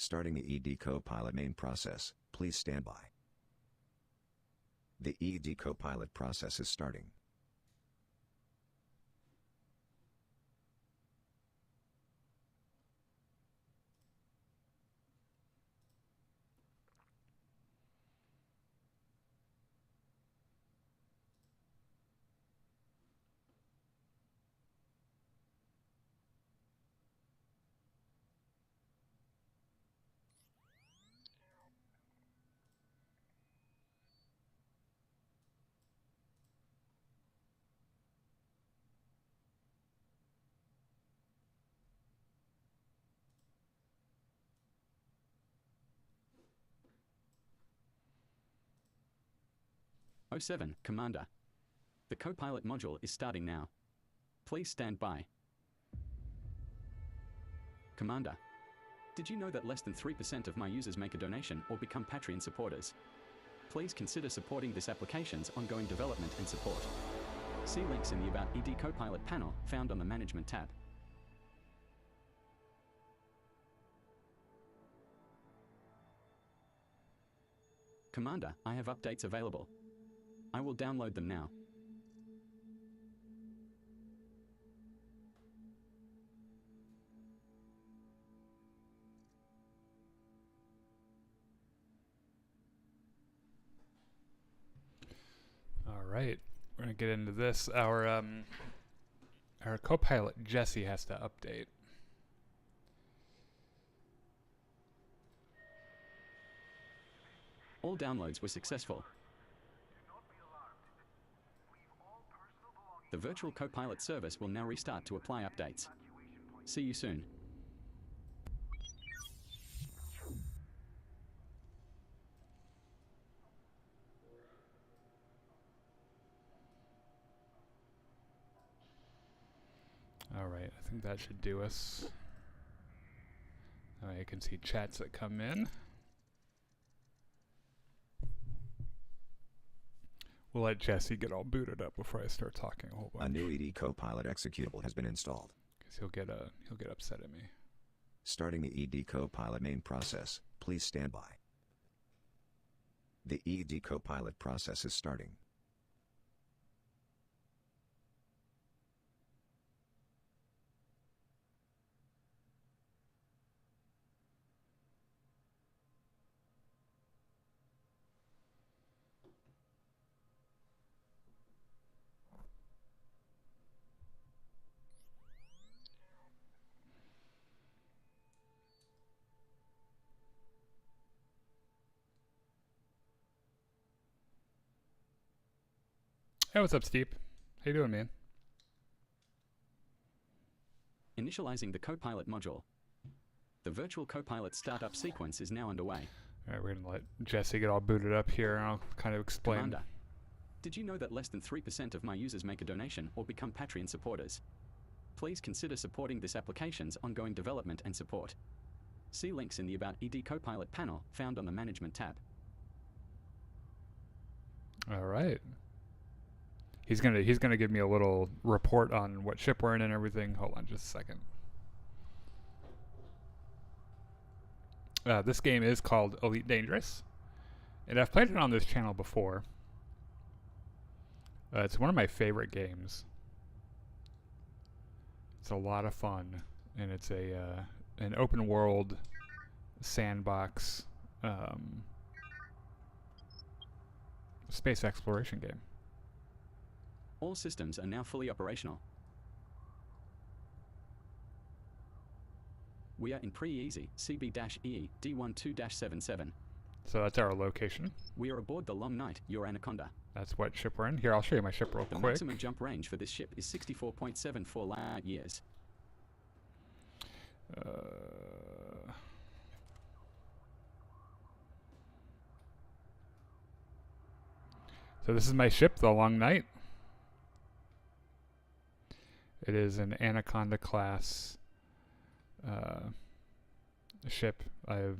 Starting the ED Copilot main process, please stand by. The ED Copilot process is starting. '07, Commander. The Copilot module is starting now. Please stand by. Commander, did you know that less than 3% of my users make a donation or become Patreon supporters? Please consider supporting this application's ongoing development and support. See links in the About ED Copilot panel found on the Management tab. Commander, I have updates available. I will download them now. All right, we're gonna get into this. Our Copilot Jesse has to update. All downloads were successful. The virtual Copilot service will now restart to apply updates. See you soon. All right, I think that should do us. All right, I can see chats that come in. We'll let Jesse get all booted up before I start talking a whole bunch. A new ED Copilot executable has been installed. Because he'll get upset at me. Starting the ED Copilot main process, please stand by. The ED Copilot process is starting. Hey, what's up, Steve? How you doing, man? Initializing the Copilot module. The virtual Copilot startup sequence is now underway. All right, we're going to let Jesse get all booted up here, and I'll kind of explain. Commander, did you know that less than 3% of my users make a donation or become Patreon supporters? Please consider supporting this application's ongoing development and support. See links in the About ED Copilot panel found on the Management tab. All right. He's gonna give me a little report on what ship we're in and everything. Hold on just a second. This game is called Elite Dangerous, and I've played it on this channel before. It's one of my favorite games. It's a lot of fun, and it's an open world sandbox space exploration game. All systems are now fully operational. We are in pre-easy CB-EE D12-77. So that's our location. We are aboard the Long Night, your Anaconda. That's what ship we're in. Here, I'll show you my ship real The quick. maximum jump range for this ship is 64.74 light years. So this is my ship, the Long Night. It is an Anaconda class ship. I've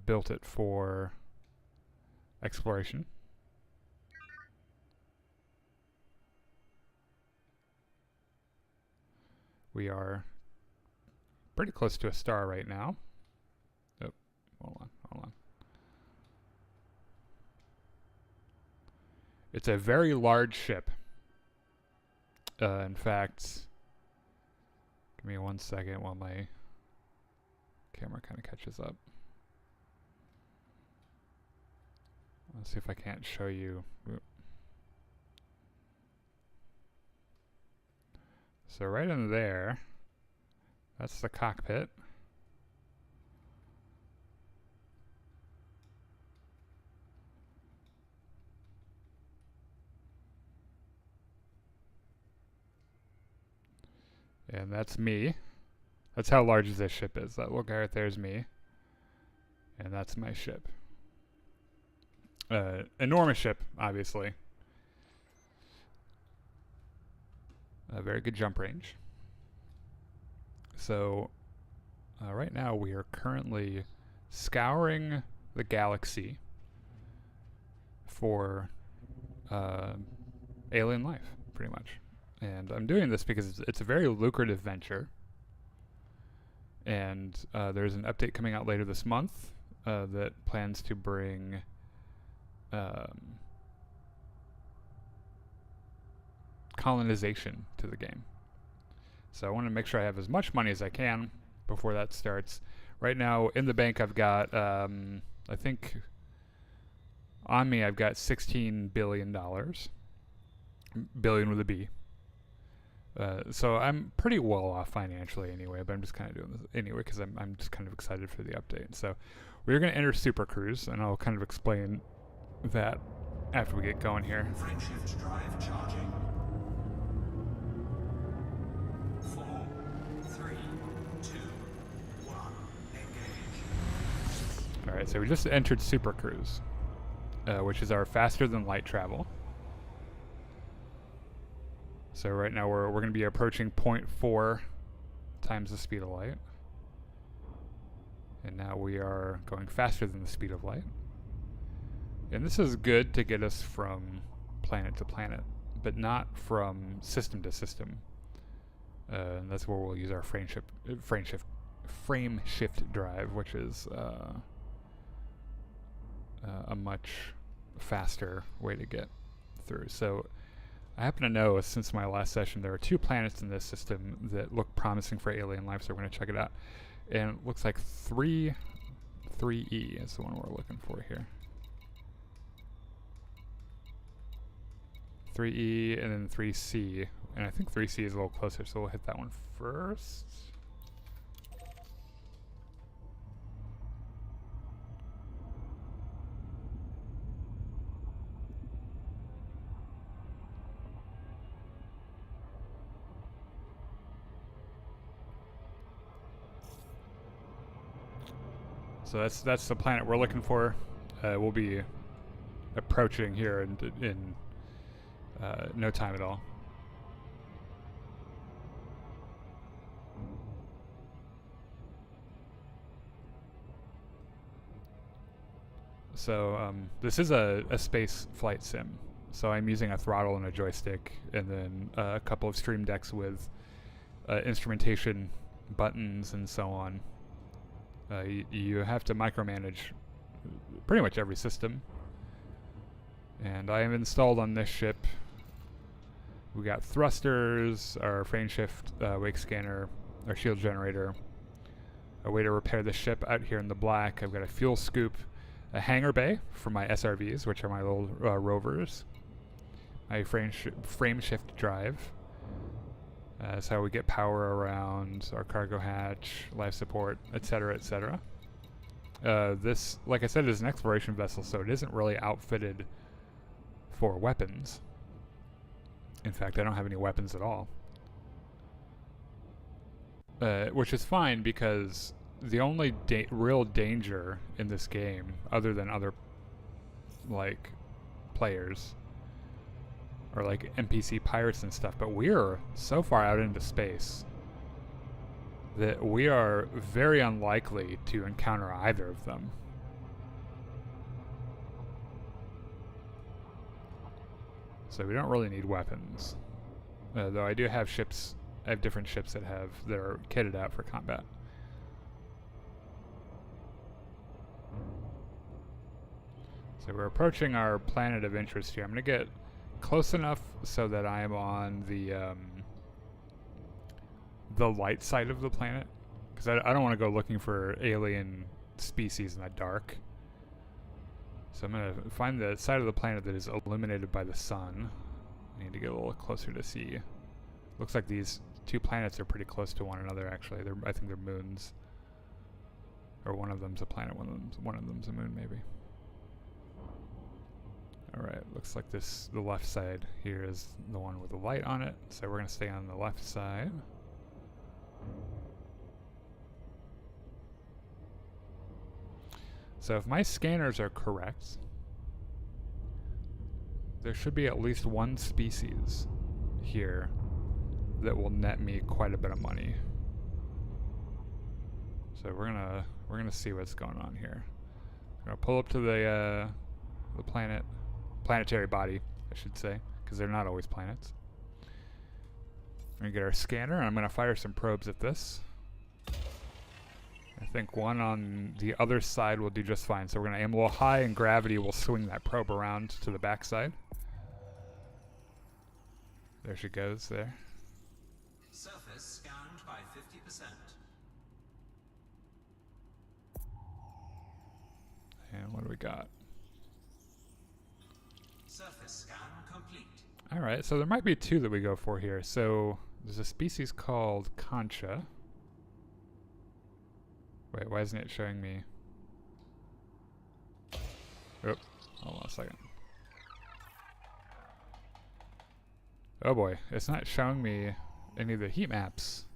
built it for exploration. We are pretty close to a star right now. hold on. It's a very large ship. In fact, give me 1 second while my camera kind of catches up. Let's see if I can't show you. So right in there, that's the cockpit. And that's me. That's how large this ship is. That little guy right there is me. And that's my ship. Enormous ship, obviously. A very good jump range. So, right now we are currently scouring the galaxy for alien life, pretty much. And I'm doing this because it's a very lucrative venture. And there's an update coming out later this month that plans to bring colonization to the game. So I want to make sure I have as much money as I can before that starts. Right now in the bank I've got, I think on me I've got $16 billion. Billion with a B. So I'm pretty well off financially anyway, but I'm just kind of doing this anyway because I'm just kind of excited for the update. So we're going to enter Super Cruise, and I'll kind of explain that after we get going here. Frameshift drive charging. 4, 3, 2, 1, engage. Alright, so we just entered Super Cruise, which is our faster than light travel. So right now we're going to be approaching 0.4 times the speed of light. And now we are going faster than the speed of light. And this is good to get us from planet to planet, but not from system to system. And that's where we'll use our frame shift drive, which is a much faster way to get through. So I happen to know, since my last session, there are 2 planets in this system that look promising for alien life, so we're going to check it out. And it looks like 3E is the one we're looking for here. 3E and then 3C. And I think 3C is a little closer, so we'll hit that one first. So that's the planet we're looking for. We'll be approaching here in no time at all. So this is a space flight sim. So I'm using a throttle and a joystick, and then a couple of stream decks with instrumentation buttons and so on. You have to micromanage pretty much every system. And I have installed on this ship, we got thrusters, our frame shift, wake scanner, our shield generator, a way to repair the ship out here in the black. I've got a fuel scoop, a hangar bay for my SRVs, which are my little rovers, my frame shift drive. That's how we get power around our cargo hatch, life support, etc., etc. This, like I said, is an exploration vessel, so it isn't really outfitted for weapons. In fact, I don't have any weapons at all. Which is fine, because the only real danger in this game, other than other, like, players, or like NPC pirates and stuff, but we're so far out into space that we are very unlikely to encounter either of them. So we don't really need weapons. Though I do have ships, I have different ships that are kitted out for combat. So we're approaching our planet of interest here. I'm going to get close enough so that I am on the light side of the planet, because I don't want to go looking for alien species in the dark. So I'm going to find the side of the planet that is illuminated by the sun. I need to get a little closer to see. Looks like these two planets are pretty close to one another, actually. I think they're moons. Or one of them's a planet, one of them's a moon, maybe. Alright, looks like the left side here is the one with the light on it. So we're going to stay on the left side. So if my scanners are correct, there should be at least one species here that will net me quite a bit of money. So we're gonna see what's going on here. We're gonna pull up to the planetary body, I should say, because they're not always planets. We're gonna get our scanner, and I'm gonna fire some probes at this. I think one on the other side will do just fine. So we're gonna aim a little high, and gravity will swing that probe around to the back side. There she goes there. Surface scanned by 50%. And what do we got? Surface scan complete. Alright, so there might be two that we go for here. So there's a species called Concha. Wait, why isn't it showing me? Oh, hold on a second. Oh boy, it's not showing me any of the heat maps.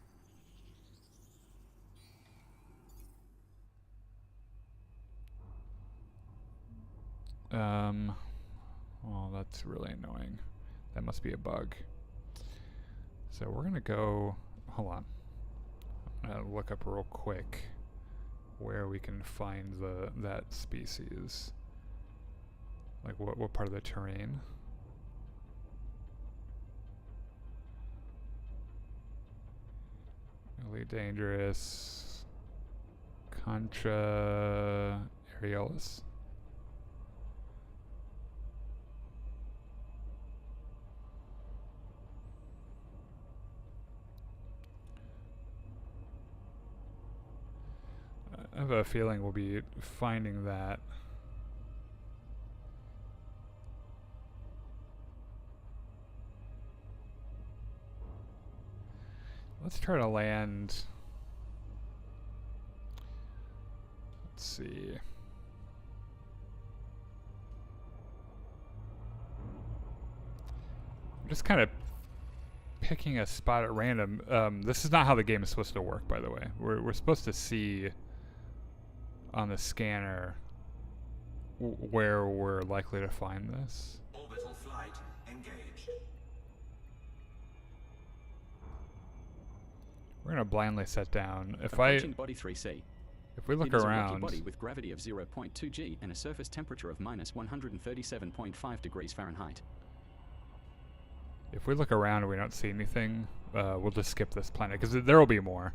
Well, that's really annoying. That must be a bug. So we're gonna go, hold on. I'm gonna look up real quick where we can find that species. Like what part of the terrain? Really dangerous. Concha aerialis. I have a feeling we'll be finding that. Let's try to land. Let's see. I'm just kind of picking a spot at random. This is not how the game is supposed to work, by the way. We're supposed to see on the scanner where we're likely to find this. Orbital flight engaged. We're gonna blindly set down. Approaching body 3C. If we look it is around, a rocky body with gravity of 0.2 g and a surface temperature of minus 137.5 degrees Fahrenheit. If we look around and we don't see anything, we'll just skip this planet because there will be more.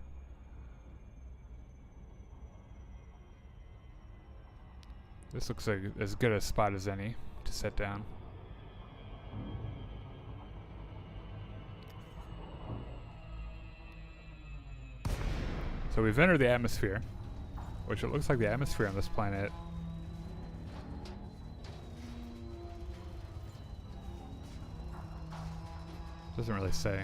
This looks like as good a spot as any to set down. So we've entered the atmosphere, which it looks like the atmosphere on this planet doesn't really say.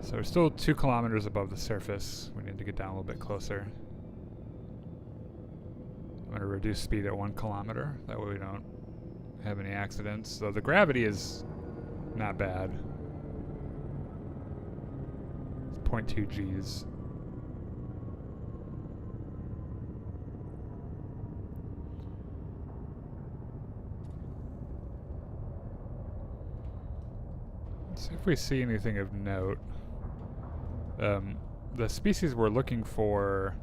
So we're still 2 kilometers above the surface. We need to get down a little bit closer. I'm going to reduce speed at 1 kilometer. That way we don't have any accidents. So the gravity is not bad. It's 0.2 Gs. Let's see if we see anything of note. The species we're looking for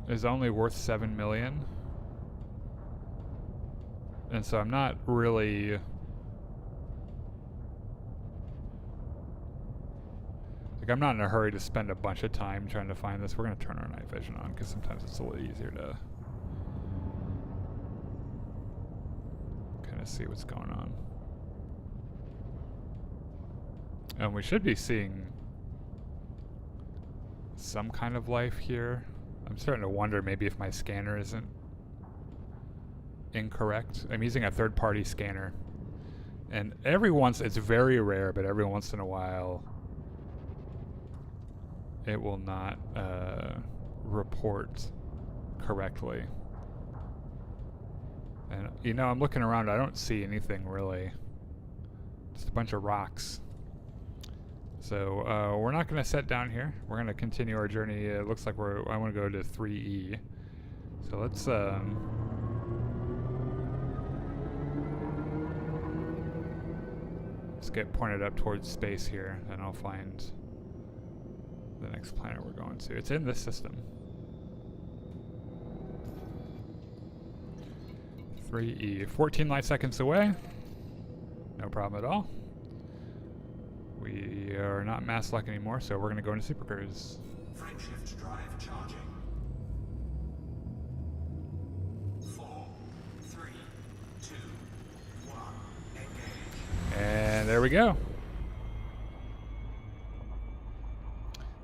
is only worth 7 million. And so I'm not really... Like, I'm not in a hurry to spend a bunch of time trying to find this. We're going to turn our night vision on because sometimes it's a little easier to kind of see what's going on. And we should be seeing some kind of life here. I'm starting to wonder maybe if my scanner isn't incorrect. I'm using a third-party scanner. And it's very rare, but every once in a while it will not report correctly. And, you know, I'm looking around. I don't see anything really. Just a bunch of rocks. So we're not going to set down here. We're going to continue our journey. It looks like I want to go to 3E. So let's get pointed up towards space here, and I'll find the next planet we're going to. It's in this system. 3E. 14 light seconds away. No problem at all. We are not mass lock anymore, so we're going to go into supercruise. Frameshift drive charging. 4, 3, 2, 1, engage. And there we go.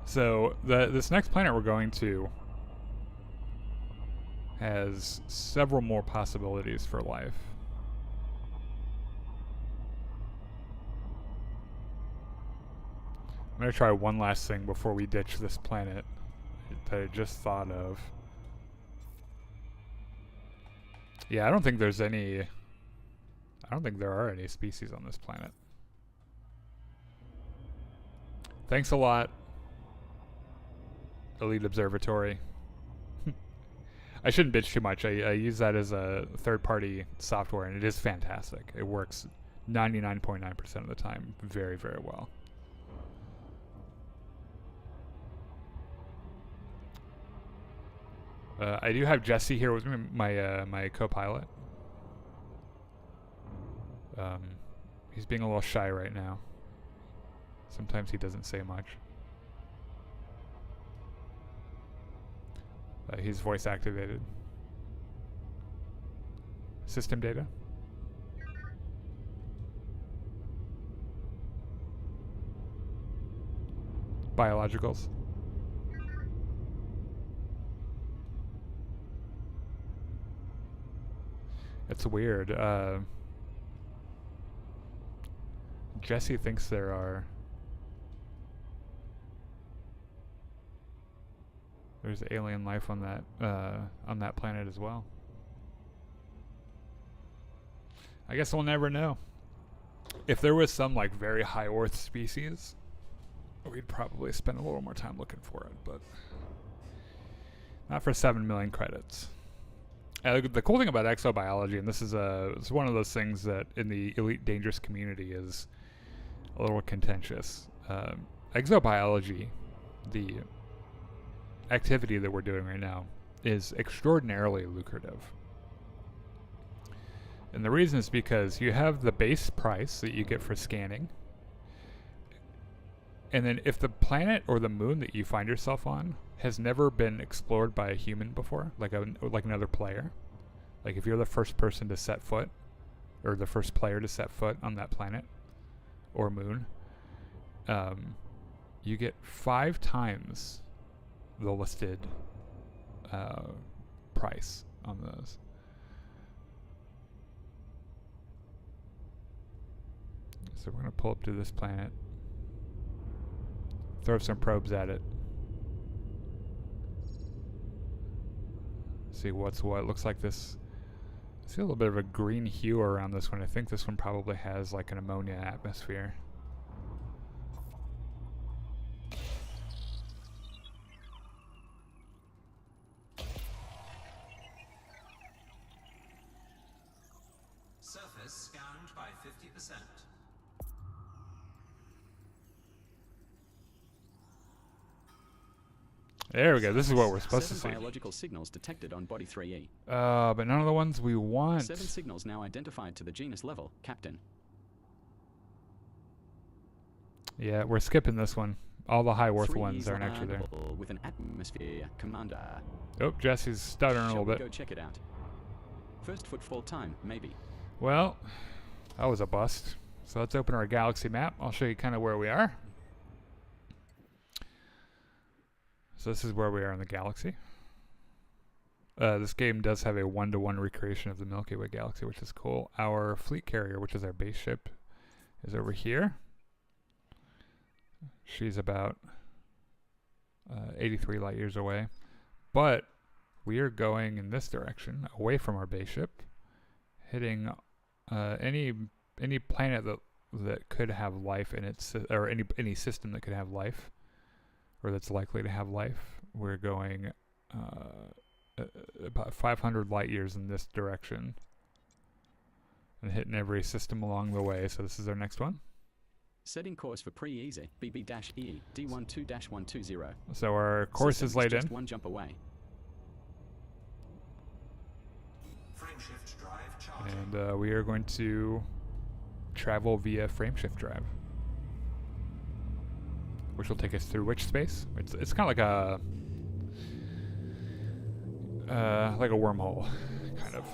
So this next planet we're going to has several more possibilities for life. I'm going to try one last thing before we ditch this planet that I just thought of. Yeah, I don't think there are any species on this planet. Thanks a lot, Elite Observatory. I shouldn't bitch too much. I use that as a third-party software, and it is fantastic. It works 99.9% of the time very, very well. I do have Jesse here with me, my co-pilot. He's being a little shy right now. Sometimes he doesn't say much. He's voice activated. System data. Biologicals. It's weird. Jesse thinks there's alien life on that planet as well. I guess we'll never know. If there was some like very high Earth species, we'd probably spend a little more time looking for it, but not for 7 million credits. The cool thing about exobiology, and this is it's one of those things that in the Elite Dangerous community is a little contentious. Exobiology, the activity that we're doing right now, is extraordinarily lucrative. And the reason is because you have the base price that you get for scanning, and then if the planet or the moon that you find yourself on has never been explored by a human before, like another player, like if you're the first person to set foot, or the first player to set foot on that planet or moon, you get 5 times the listed price on those. So we're going to pull up to this planet, throw some probes at it, see what's what. Looks like this. I see a little bit of a green hue around this one. I think this one probably has like an ammonia atmosphere. Surface scanned by 50%. There we go. This is what we're supposed to 7 see. biological signals detected on body 3E. But none of the ones we want. 7 signals now identified to the genus level, Captain. Yeah, we're skipping this one. All the high worth 3 ones is aren't actually there. landable with an atmosphere, Commander. Oh, Jesse's stuttering a Shall little we bit. go check it out? First footfall time, maybe. Well, that was a bust. So let's open our galaxy map. I'll show you kind of where we are. So this is where we are in the galaxy. This game does have a 1-to-1 recreation of the Milky Way galaxy, which is cool. Our fleet carrier, which is our base ship, is over here. She's about 83 light years away. But we are going in this direction, away from our base ship, hitting any planet that could have life in its, or any system that could have life, or that's likely to have life. We're going about 500 light years in this direction, and hitting every system along the way. So this is our next one. Setting course for pre-easy, BB-EE, D12-120. So our course System is laid just in. 1 jump away. Frameshift drive charging. And we are going to travel via frameshift drive, which will take us through which space? It's kind of like a wormhole, kind of.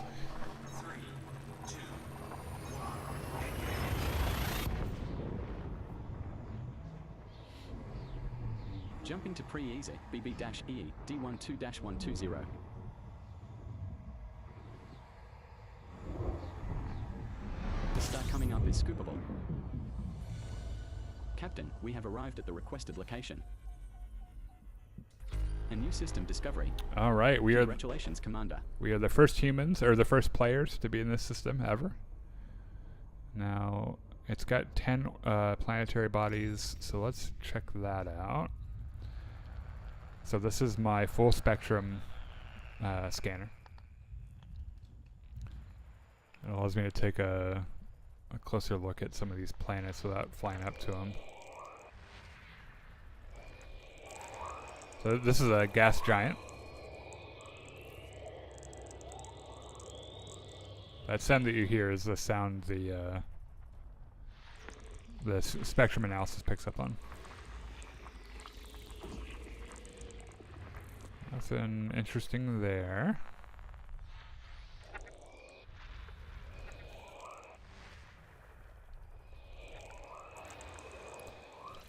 3, 2, 1, engage. Jumping to pre-easy, BB-EE, D12-120. The star coming up is scoopable. Captain, we have arrived at the requested location. A new system discovery. All right, we are Congratulations, Commander. the first humans, or the first players, to be in this system ever. Now, it's got 10 planetary bodies, so let's check that out. So this is my full spectrum scanner. It allows me to take a closer look at some of these planets without flying up to them. So this is a gas giant. That sound that you hear is the sound the spectrum analysis picks up on. Nothing interesting there.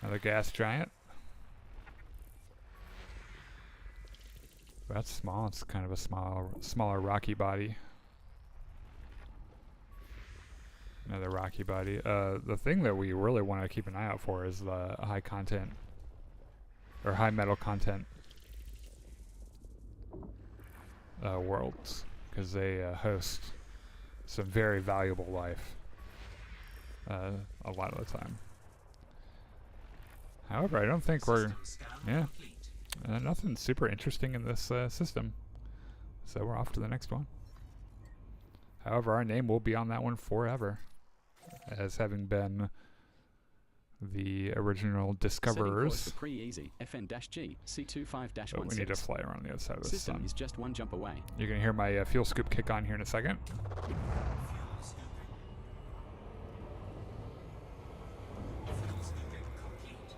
Another gas giant. That's small. It's kind of a smaller rocky body. Another rocky body. The thing that we really want to keep an eye out for is the high content or high metal content worlds, because they host some very valuable life a lot of the time. However, I don't think we're nothing super interesting in this system, so we're off to the next one. However, our name will be on that one forever, as having been the original discoverers. Pre-easy, FN-G, C25-16. Oh, we need to fly around the other side of the System sun. is just 1 jump away. You're going to hear my fuel scoop kick on here in a second. Fuel scooping. Fuel scooping complete.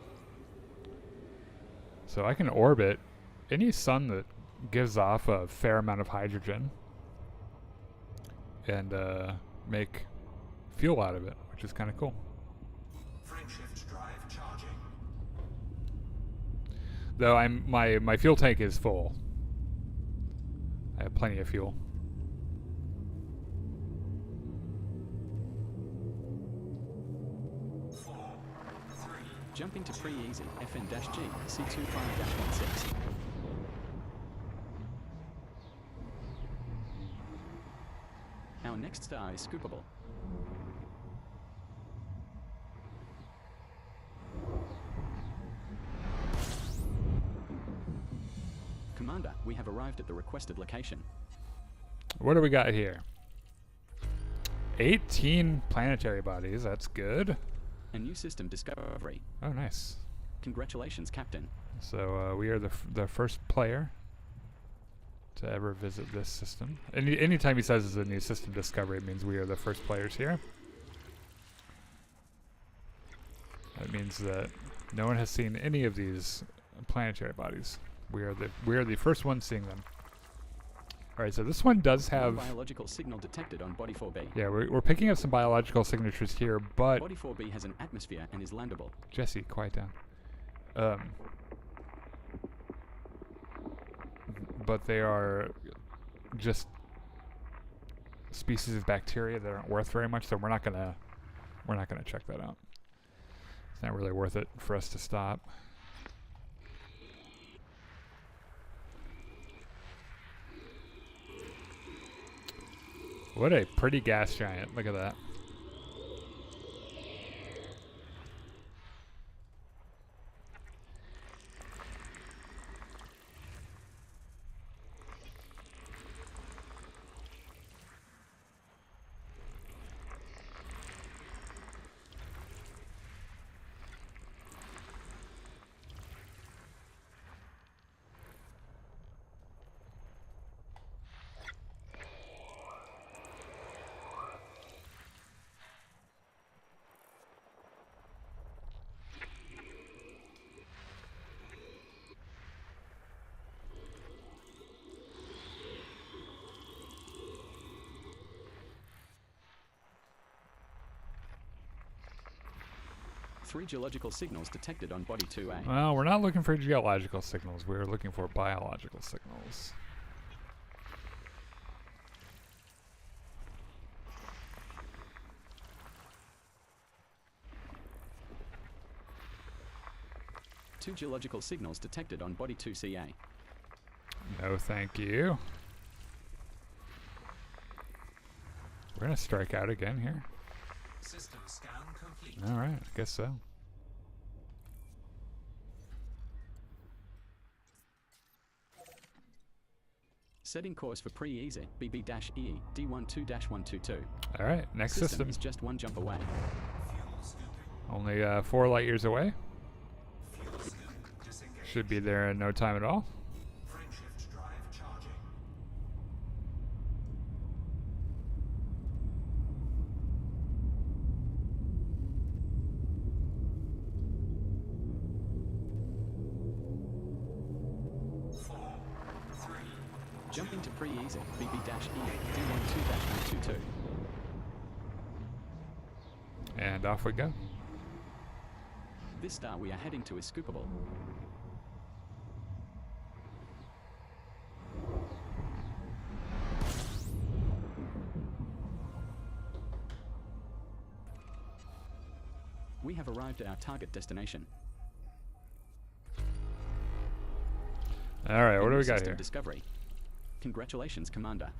So I can orbit any sun that gives off a fair amount of hydrogen and make fuel out of it, which is kind of cool. Frameshift drive charging. Though my fuel tank is full. I have plenty of fuel. Jumping to pre-easy, FN-G, C25-16. Our next star is scoopable. Commander, we have arrived at the requested location. What do we got here? 18 planetary bodies, that's good. A new system discovery. Oh, nice. Congratulations, Captain. So we are the first player to ever visit this system. Anytime he says it's a new system discovery, it means we are the first players here. That means that no one has seen any of these planetary bodies. We are the first ones seeing them. All right, so this one does have biological signal detected on Body 4B. Yeah, we're picking up some biological signatures here, but Body 4B has an atmosphere and is landable. Jesse, quiet down. But they are just species of bacteria that aren't worth very much, so we're not gonna check that out. It's not really worth it for us to stop. What a pretty gas giant. Look at that. Three geological signals detected on Body 2A. Well, we're not looking for geological signals. We're looking for biological signals. Two geological signals detected on Body 2CA. No, thank you. We're gonna strike out again here. System scan complete. All right, I guess so. Setting course for pre-easy BB-EE D12-122. All right, next system. is just one jump away. Fuel scooping. Only 4 light years away. Fuel scoop disengaged. Should be there in no time at all. Frameshift drive charging. Four, three, Jumping to pre-easy BB-EE D12-122. And off we go. This star we are heading to is scoopable. We have arrived at our target destination. All right, what do we got System here? discovery. Congratulations, Commander.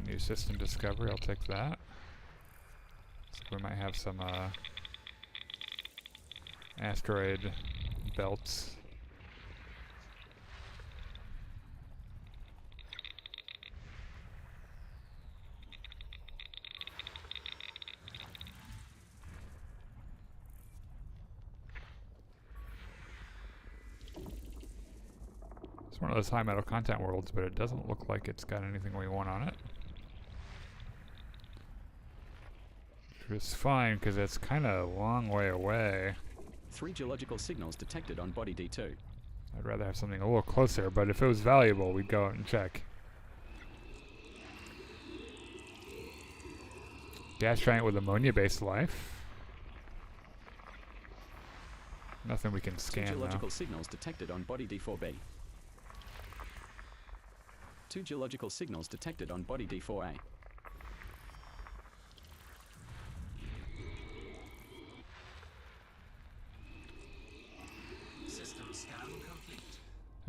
New system discovery. I'll take that. So we might have some asteroid belts. It's one of those high metal content worlds, but it doesn't look like it's got anything we want on it. Which is fine, because it's kind of a long way away. 3 geological signals detected on Body D2. I'd rather have something a little closer, but if it was valuable, we'd go out and check. Gas giant with ammonia-based life. Nothing we can 2 scan, though. geological signals detected on Body D4B. 2 geological signals detected on Body D4A. system scan complete.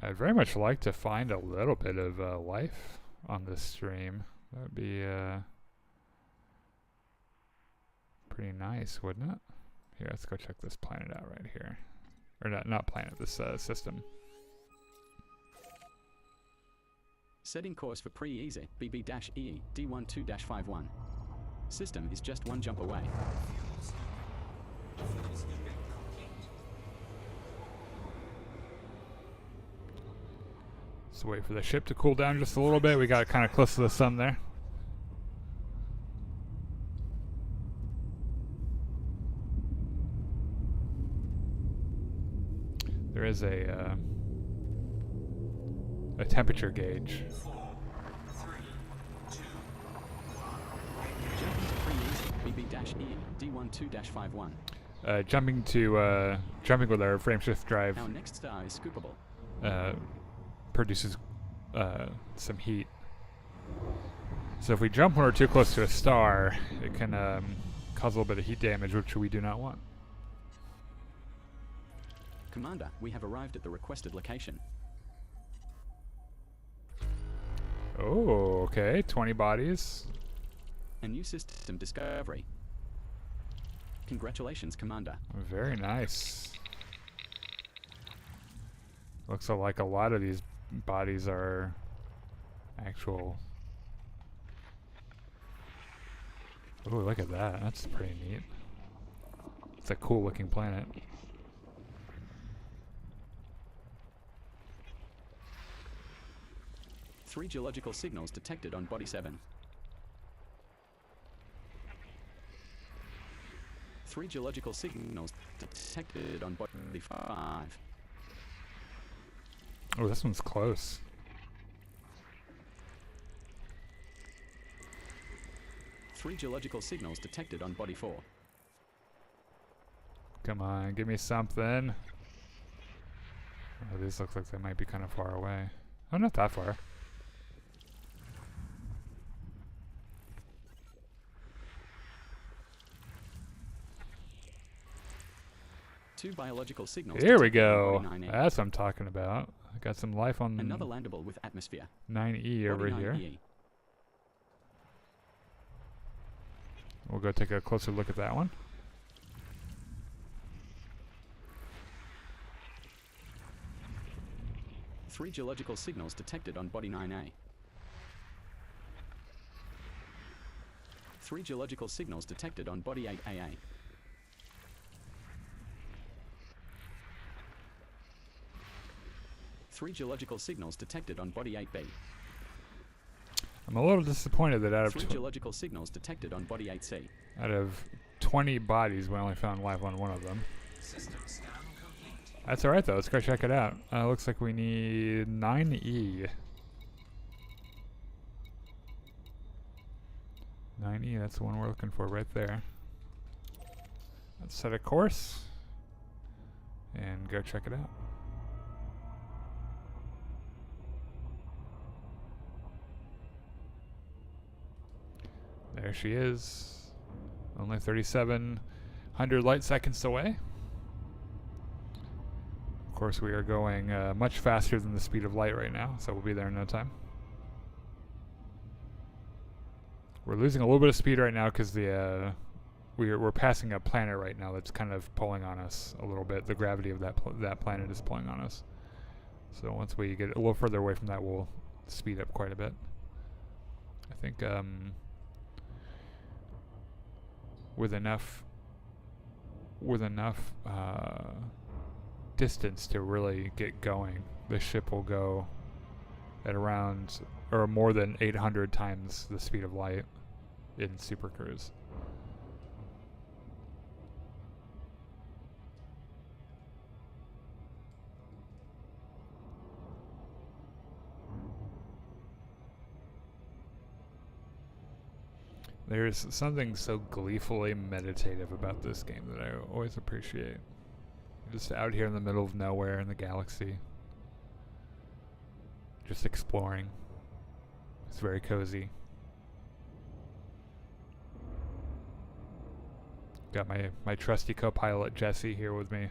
I'd very much like to find a little bit of life on this stream. That would be pretty nice, wouldn't it? Here, let's go check this planet out right here. Or not planet, this system. Setting course for pre-easy BB-EE D12-51. System is just one jump away. Fuel scooping. Fuel scooping complete. Let's wait for the ship to cool down just a little bit. We got kind of close to the sun there. There is a temperature gauge. 4, 3, 2, Jumping to free D12-51. Jumping with our frameshift drive Our next star is scoopable. produces some heat. So if we jump when we're too close to a star, it can cause a little bit of heat damage, which we do not want. Commander, we have arrived at the requested location. Oh, okay. 20 bodies. A new system discovery. Congratulations, Commander. Very nice. Looks like a lot of these bodies are actual. Oh, look at that. That's pretty neat. It's a cool looking planet. Three geological signals detected on Body 7. 3 geological signals detected on Body 5. Oh, this one's close. Three geological signals detected on Body 4. Come on, give me something. Oh, these looks like they might be kind of far away. Oh, not that far. Two biological signals. Here we detected on go. Body 9E. That's what I'm talking about. I got some life on Another landable with atmosphere. 9E over Body here. 9E. We'll go take a closer look at that one. Three geological signals detected on Body 9A. Three geological signals detected on Body 8AA. Three geological signals detected on Body 8B. I'm a little disappointed that Three geological signals detected on Body 8C. out of 20 bodies, we only found life on one of them. system scan complete. That's alright though, let's go check it out. Looks like we need 9E. 9E, that's the one we're looking for right there. Let's set a course and go check it out. There she is. Only 3,700 light seconds away. Of course, we are going much faster than the speed of light right now, so we'll be there in no time. We're losing a little bit of speed right now because the we're passing a planet right now that's kind of pulling on us a little bit. The gravity of that planet is pulling on us. So once we get a little further away from that, we'll speed up quite a bit. I think with enough distance to really get going, the ship will go at around or more than 800 times the speed of light in Super Cruise. There's something so gleefully meditative about this game that I always appreciate. Just out here in the middle of nowhere in the galaxy. Just exploring. It's very cozy. Got my trusty co-pilot Jesse here with me.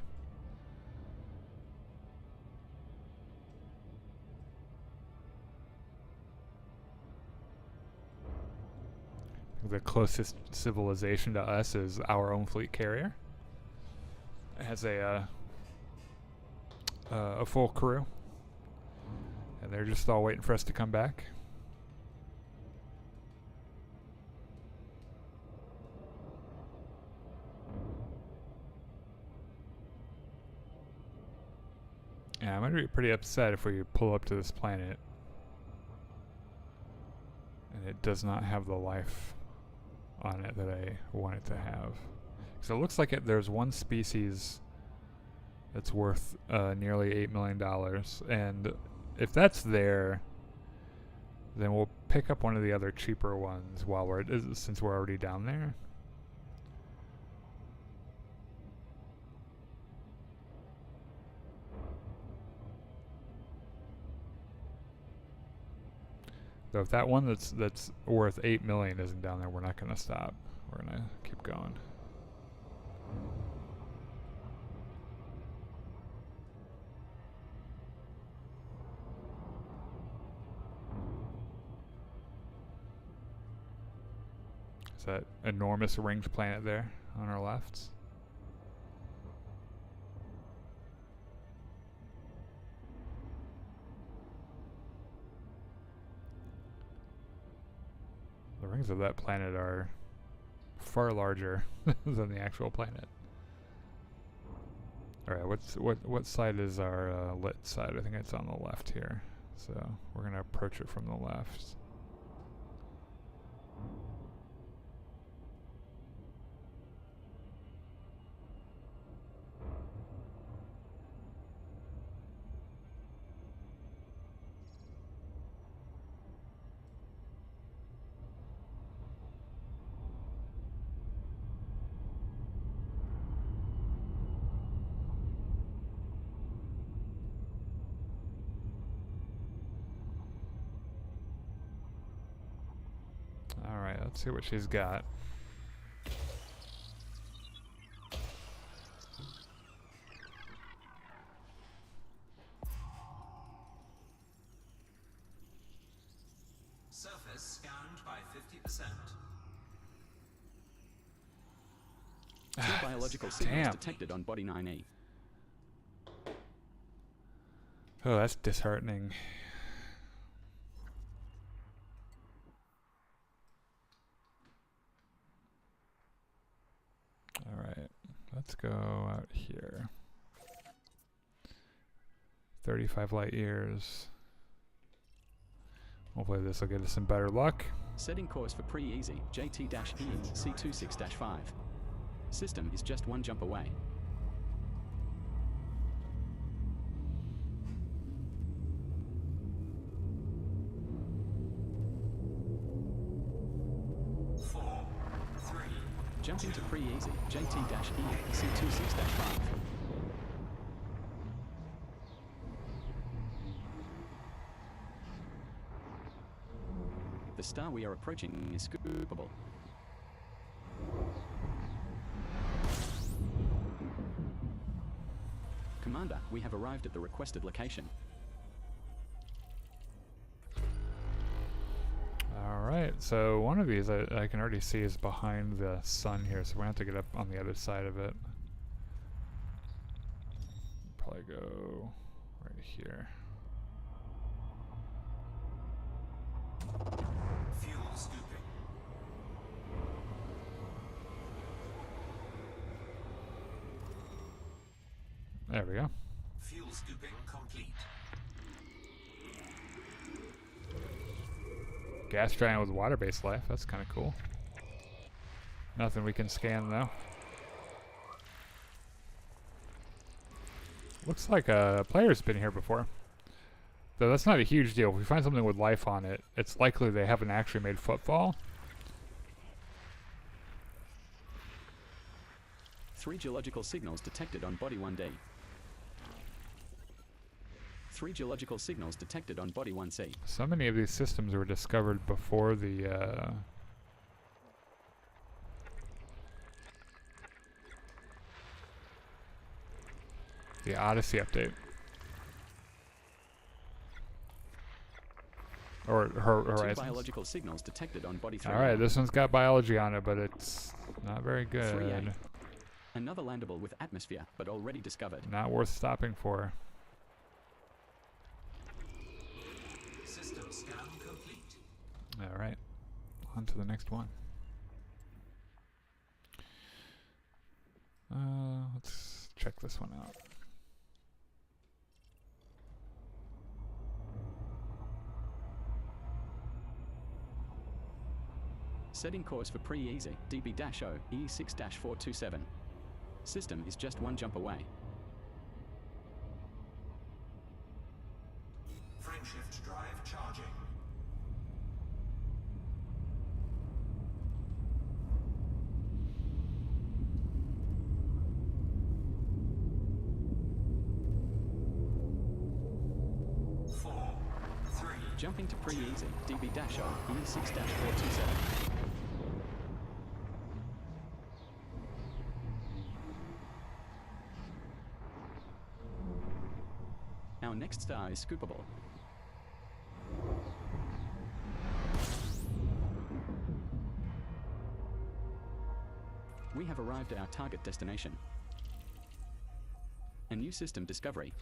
The closest civilization to us is our own fleet carrier. It has a full crew, and they're just all waiting for us to come back. Yeah, I'm gonna be pretty upset if we pull up to this planet and it does not have the life on it that I want it to have. So it looks like there's one species that's worth nearly $8 million, and if that's there, then we'll pick up one of the other cheaper ones while since we're already down there. So if that one that's worth 8 million isn't down there, we're not gonna stop. We're gonna keep going. Is that enormous ringed planet there on our left? The rings of that planet are far larger than the actual planet. Alright, what side is our lit side? I think it's on the left here. So we're gonna approach it from the left. Alright, let's see what she's got. Surface scanned by 50%. Two biological signals detected on body 9E. Oh, that's disheartening. Alright, let's go out here. 35 light years. Hopefully this will get us some better luck. Setting course for pre-easy, JT-E C26-5. System is just one jump away. Jumping to pre-easy, JT-E C26-5. The star we are approaching is scoopable. Commander, we have arrived at the requested location. Alright, so one of these I can already see is behind the sun here, so we're going to have to get up on the other side of it. Probably go right here. Fuel scooping. There we go. Fuel scooping complete. Gas giant with water-based life, that's kind of cool. Nothing we can scan though. Looks like a player's been here before. Though that's not a huge deal. If we find something with life on it, it's likely they haven't actually made footfall. 3 geological signals detected on body 1D. 3 geological signals detected on body 1C. So many of these systems were discovered before the Odyssey update. Or Horizons. 2 biological signals detected on body 3. Alright, this one's got biology on it, but it's not very good. 3A. Another landable with atmosphere, but already discovered. Not worth stopping for. System scan complete. Alright, on to the next one. Let's check this one out. Setting course for pre-easy, DB-O, E6-427. System is just one jump away. Frameshift drive charging. Four, three. Jumping to pre-easy, DB-O, E6-427. Our next star is scoopable. We have arrived at our target destination. A new system discovery.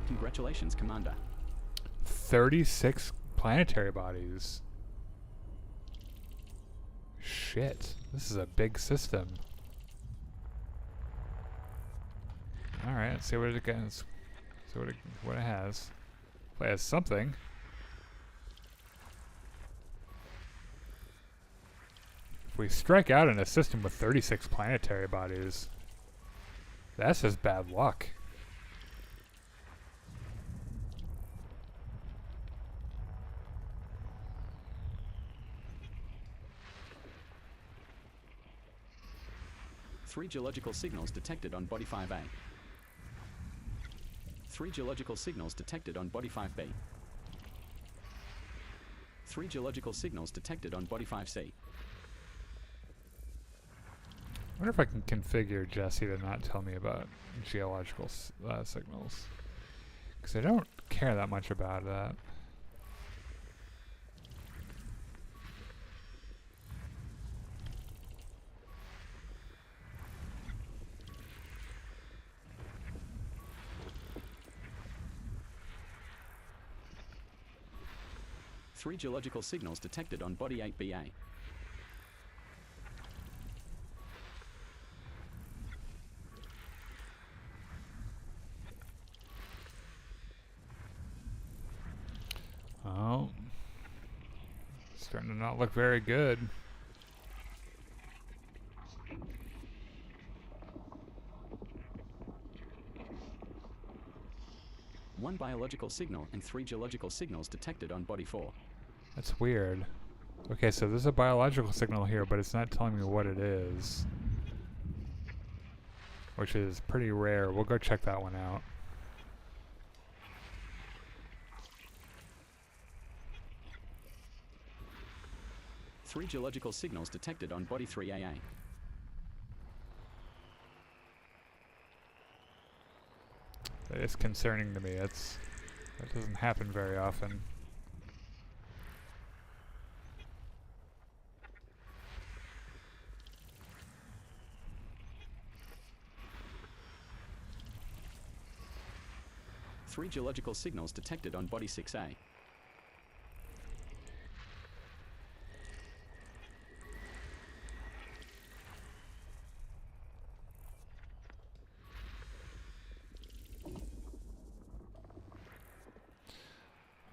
Congratulations, Commander. 36 planetary bodies. Shit. This is a big system. Alright, let's see what it gets. See what it has. Well, it has something. If we strike out in a system with 36 planetary bodies, that's just bad luck. Three geological signals detected on Body 5A. 3 geological signals detected on Body 5B. 3 geological signals detected on Body 5C. I wonder if I can configure Jesse to not tell me about geological signals. Because I don't care that much about that. Three geological signals detected on Body 8BA. Oh. Starting to not look very good. One biological signal and 3 geological signals detected on Body 4. That's weird. Okay, so there's a biological signal here, but it's not telling me what it is. Which is pretty rare. We'll go check that one out. Three geological signals detected on Body 3AA. That is concerning to me. That doesn't happen very often. Three geological signals detected on Body 6A.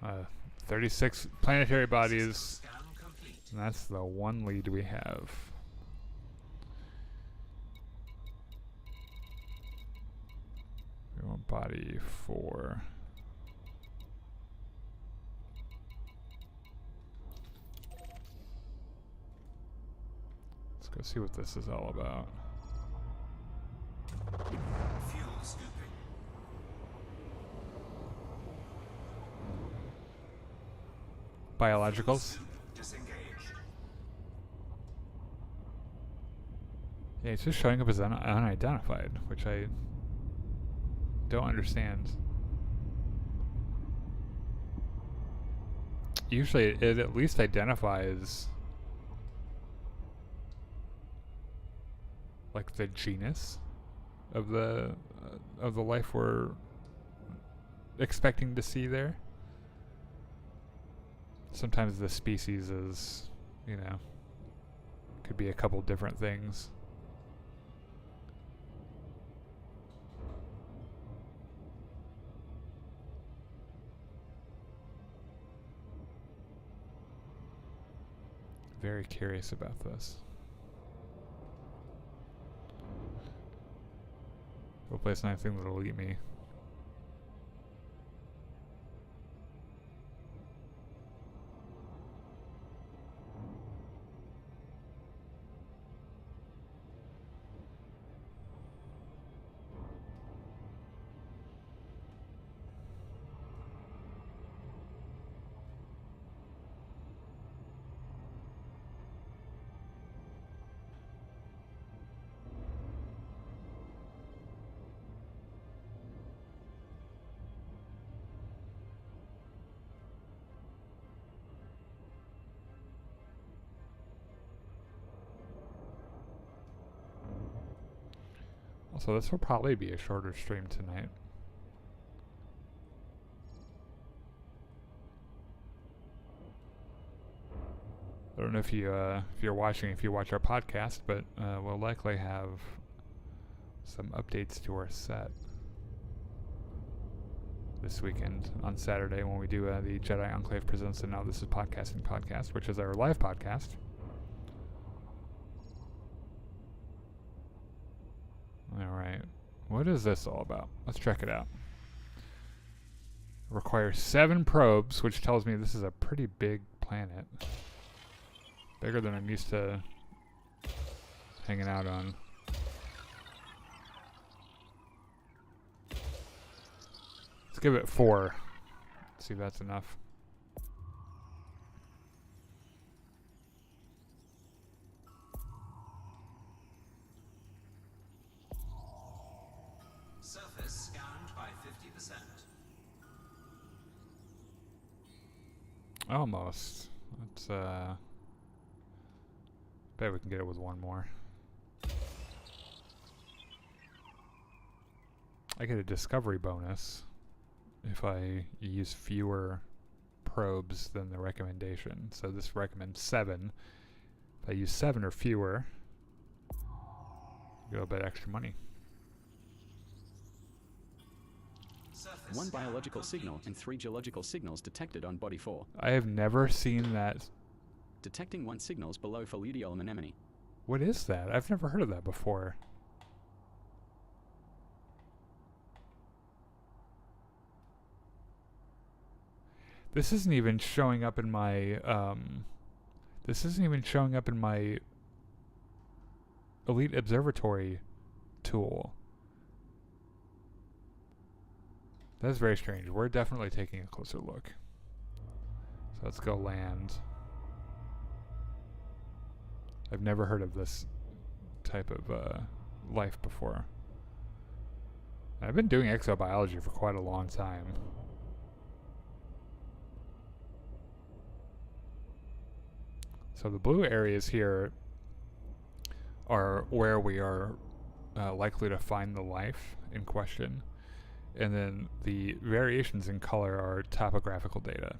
Uh, 36 planetary bodies. Scan complete. And that's the one lead we have. We want Body 4. Let's go see what this is all about. Fuel scooping. Biologicals. Scoop disengaged. Yeah, it's just showing up as unidentified, which I don't understand. Usually it at least identifies like the genus of the life we're expecting to see there. Sometimes the species is, you know, could be a couple different things. very curious about this. Hopefully it's not anything that'll eat me. So this will probably be a shorter stream tonight. I don't know if you're watching, if you watch our podcast, but we'll likely have some updates to our set this weekend on Saturday when we do the Jedi Enclave Presents and Now This Is Podcasting podcast, which is our live podcast. Alright, what is this all about? Let's check it out. It requires 7 probes, which tells me this is a pretty big planet. Bigger than I'm used to hanging out on. Let's give it 4. Let's see if that's enough. Surface scanned by 50%. Almost. Let's bet we can get it with one more. I get a discovery bonus if I use fewer probes than the recommendation. So this recommends 7. If I use 7 or fewer, I get a bit extra money. Surface 1 scan biological complete. signal and 3 geological signals detected on body 4. I have never seen that. Detecting 1 signals below Foludiol anemone. What is that? I've never heard of that before. This isn't even showing up in my Elite Observatory tool. That's very strange. We're definitely taking a closer look. So let's go land. I've never heard of this type of life before. I've been doing exobiology for quite a long time. So the blue areas here are where we are likely to find the life in question. And then the variations in color are topographical data.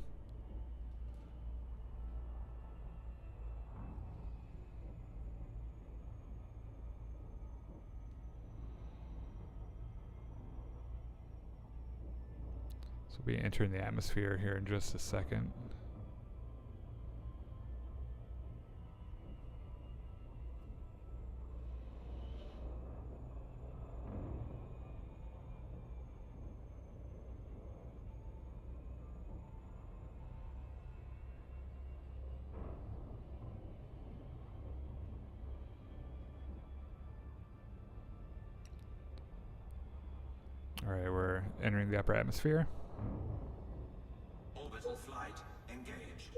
So we'll be entering the atmosphere here in just a second. Alright, we're entering the upper atmosphere. Orbital flight engaged.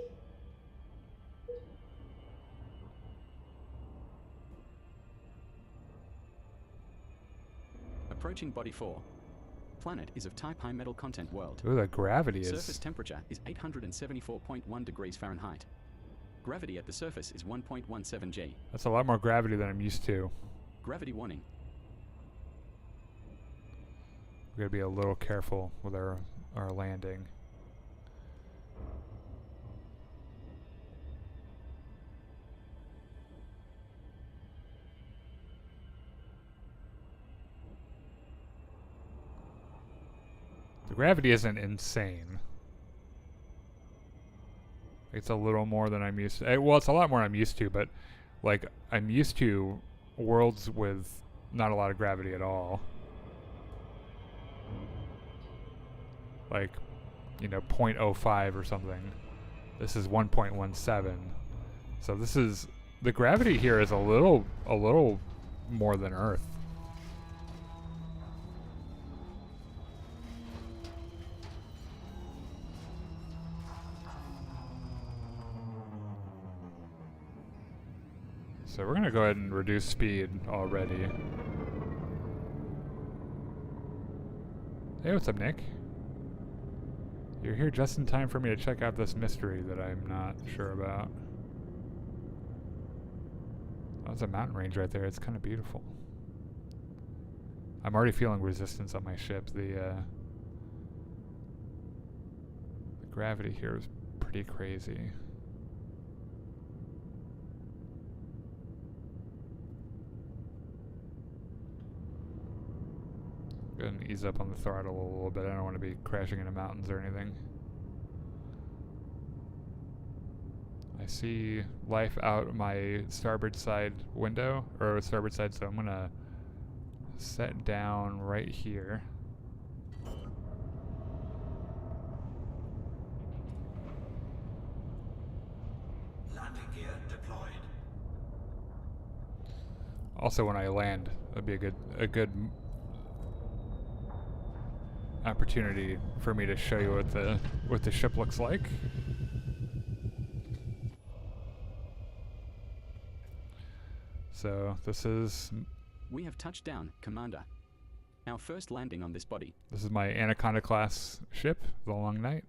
Approaching body 4. Planet is of type high metal content world. Ooh, the gravity Surface is... temperature is 874.1 degrees Fahrenheit. Gravity at the surface is 1.17 G. That's a lot more gravity than I'm used to. Gravity warning. We gotta be a little careful with our landing. The gravity isn't insane. It's a little more than I'm used to. Well, it's a lot more I'm used to, but like I'm used to worlds with not a lot of gravity at all. Like, you know, 0.05 or something. This is 1.17. So this is, the gravity here is a little more than Earth. So we're gonna go ahead and reduce speed already. Hey, what's up, Nick? You're here just in time for me to check out this mystery that I'm not sure about. Oh, there's a mountain range right there. It's kind of beautiful. I'm already feeling resistance on my ship. The gravity here is pretty crazy. Go ahead and ease up on the throttle a little bit. I don't want to be crashing into mountains or anything. I see life out my starboard side window, or starboard side, so I'm gonna set down right here. Landing gear deployed. Also, when I land, that'd be a good opportunity for me to show you what the ship looks like. So this is... We have touched down, Commander. Our first landing on this body. This is my Anaconda class ship, the Long Night.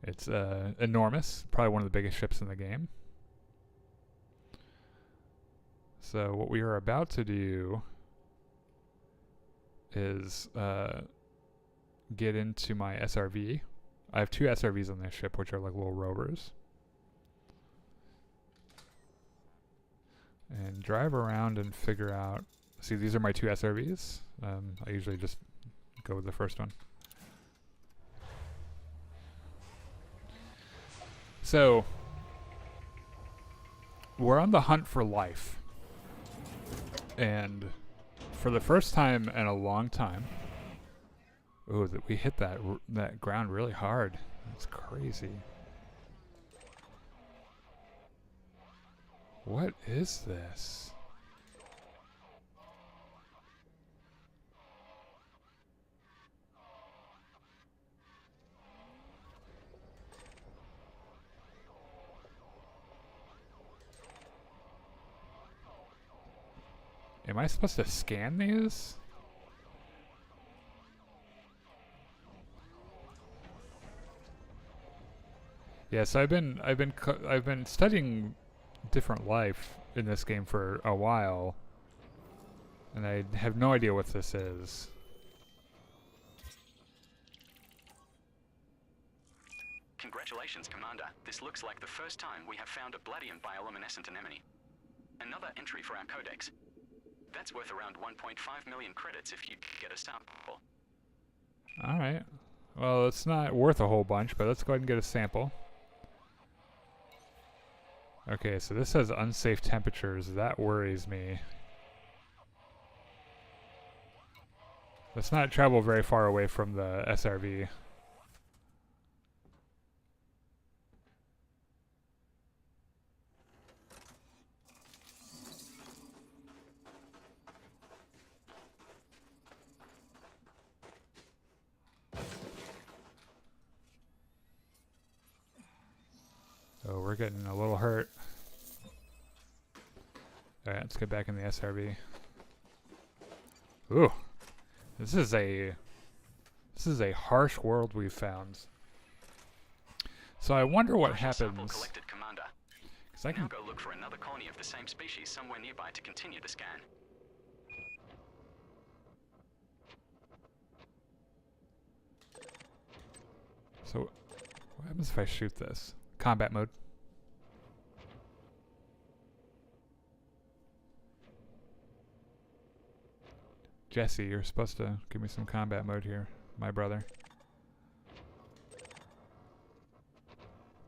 It's enormous, probably one of the biggest ships in the game. So what we are about to do is get into my SRV. I have two SRVs on this ship, which are like little rovers. And drive around and figure out... See, these are my two SRVs. I usually just go with the first one. So, we're on the hunt for life. And for the first time in a long time... Ooh, we hit that ground really hard. That's crazy. What is this? Am I supposed to scan these? Yes, I've been studying different life in this game for a while, and I have no idea what this is. Congratulations, Commander. This looks like the first time we have found a bloody and bioluminescent anemone. Another entry for our codex. That's worth around 1.5 million credits if you get a sample. Alright. Well, it's not worth a whole bunch, but let's go ahead and get a sample. Okay, so this says unsafe temperatures. That worries me. Let's not travel very far away from the SRV. Oh, we're getting a little hurt. Alright, let's get back in the SRV. Ooh. This is a harsh world we've found. So I wonder what happens. Collected, Commander. Cause I can now go look for another colony of the same species somewhere nearby to continue the scan. So what happens if I shoot this? Combat mode. Jesse, you're supposed to give me some combat mode here, my brother.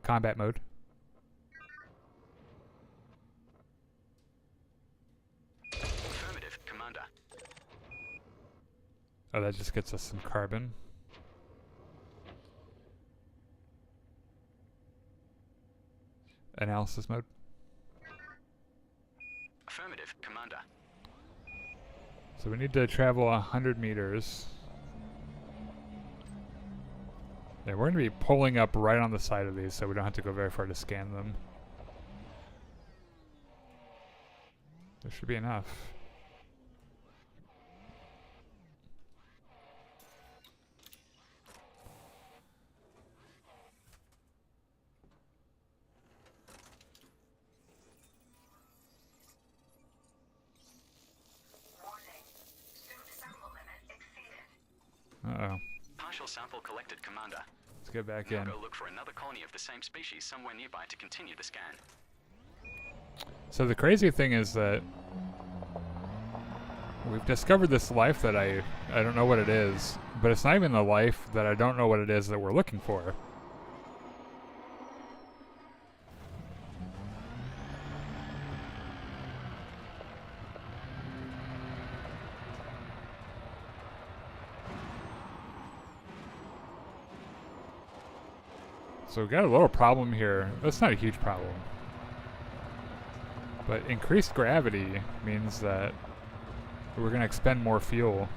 Combat mode. Affirmative, Commander. Oh, that just gets us some carbon. Analysis mode. Affirmative, Commander. So we need to travel 100 meters. Yeah, we're going to be pulling up right on the side of these, so we don't have to go very far to scan them. There should be enough. Uh-oh. Partial sample collected, Commander. Let's get back Now in. go look for another colony of the same species somewhere nearby to continue the scan. So the crazy thing is that we've discovered this life that I don't know what it is, but it's not even the life that I don't know what it is that we're looking for. So we've got a little problem here. That's not a huge problem. But increased gravity means that we're going to expend more fuel.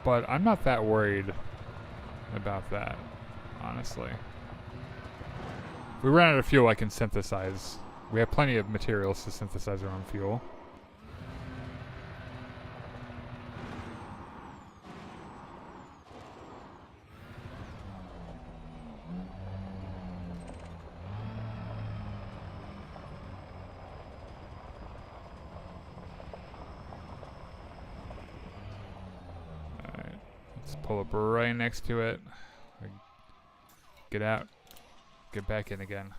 But I'm not that worried about that, honestly. If we run out of fuel, I can synthesize. We have plenty of materials to synthesize our own fuel. Pull up right next to it. Get out. Get back in again.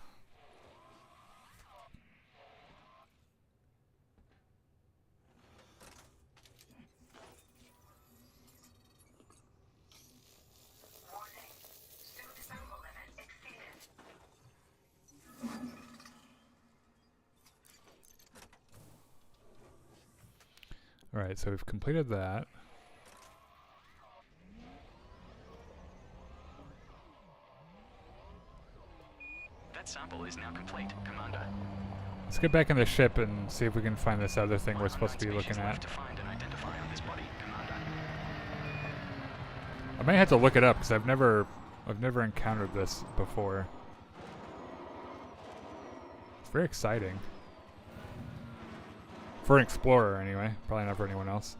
Alright, so we've completed that. Sample is now complete, Commander. Let's get back in the ship and see if we can find this other thing we're supposed to be looking at. To find and identify on this body, Commander. I might have to look it up because I've never encountered this before. It's very exciting. For an explorer, anyway. Probably not for anyone else.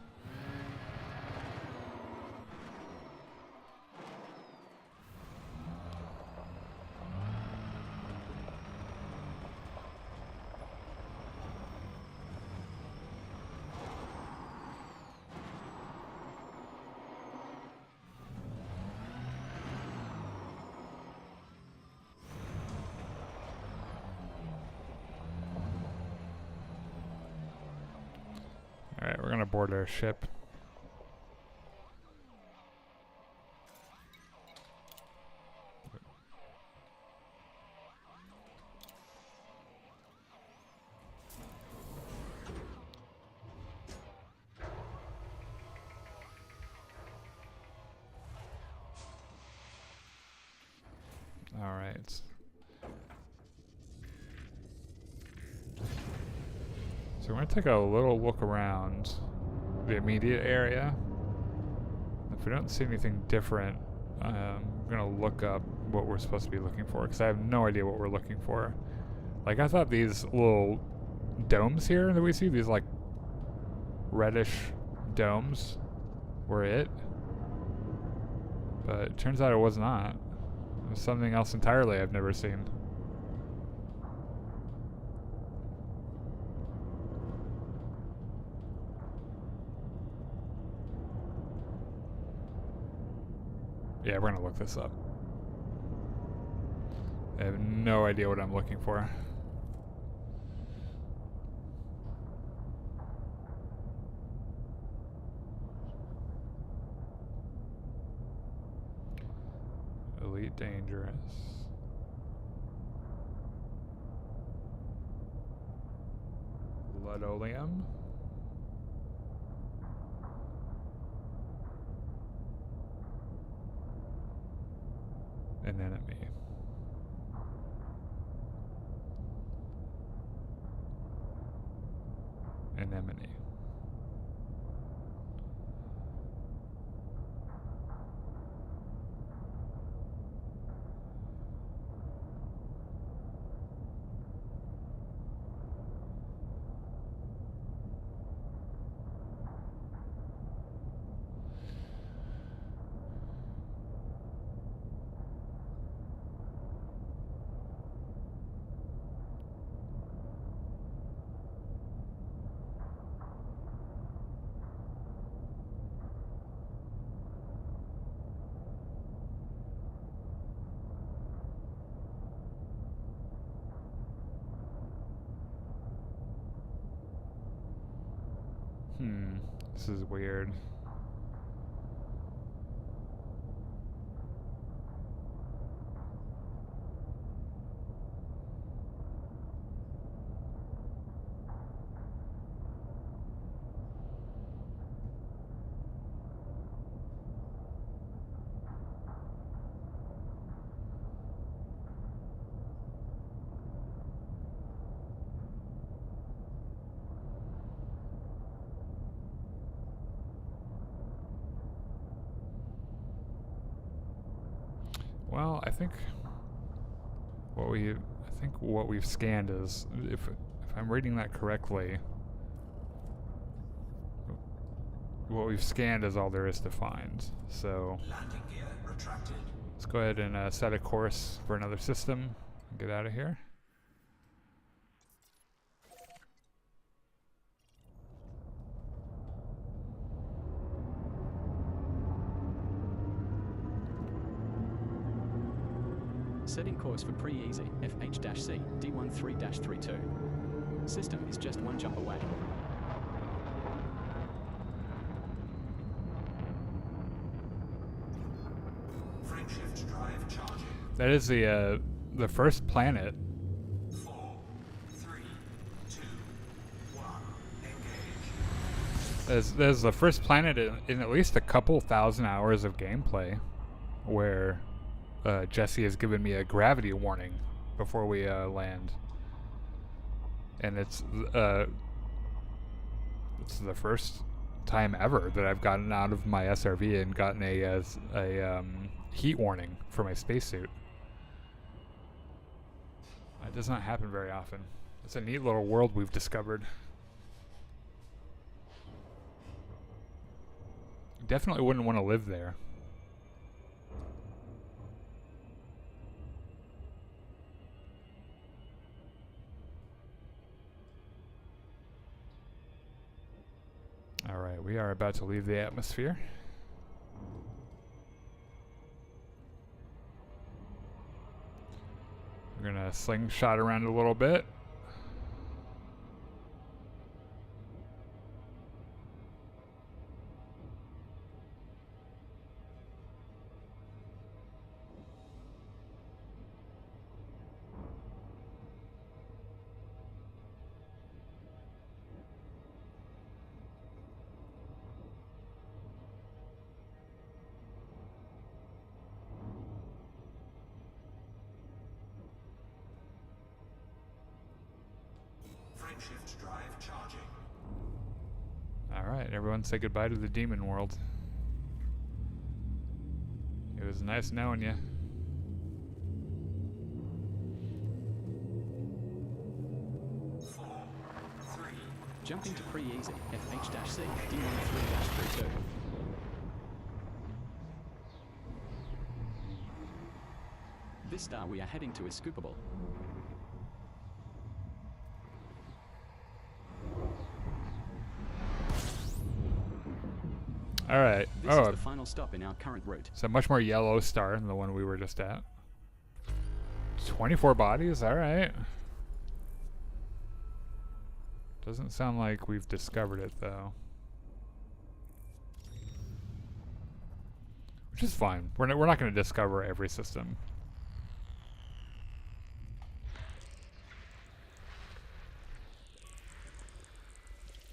Alright, we're gonna board our ship. Alright. So we're going to take a little look around the immediate area. If we don't see anything different, I'm going to look up what we're supposed to be looking for, because I have no idea what we're looking for. Like, I thought these little domes here that we see, these like reddish domes, were it. But it turns out it was not. It was something else entirely I've never seen. Yeah, we're gonna look this up. I have no idea what I'm looking for. Elite be dangerous. Ludolium. An enemy. Anemone. This is weird. Well, I think what we've scanned is, if I'm reading that correctly, what we've scanned is all there is to find. So Landing gear retracted. let's go ahead and set a course for another system and get out of here. Setting course for pre-easy, FH-C, D13-32. System is just one jump away. Frameshift drive charging. That is the first planet. 4, 3, 2, 1. Engage. There's the first planet in at least a couple thousand hours of gameplay where Jesse has given me a gravity warning before we land, and it's the first time ever that I've gotten out of my SRV and gotten a heat warning for my spacesuit. That does not happen very often. It's a neat little world we've discovered. Definitely wouldn't want to live there. Alright, we are about to leave the atmosphere. We're gonna slingshot around a little bit. Frameshift drive charging. Alright, everyone say goodbye to the demon world. It was nice knowing you. Jumping to pre-easy, FH-C, D13-32. This star we are heading to is scoopable. Alright. This is the final stop in our current route. It's a much more yellow star than the one we were just at. 24 bodies? Alright. Doesn't sound like we've discovered it, though. which is fine. We're not going to discover every system.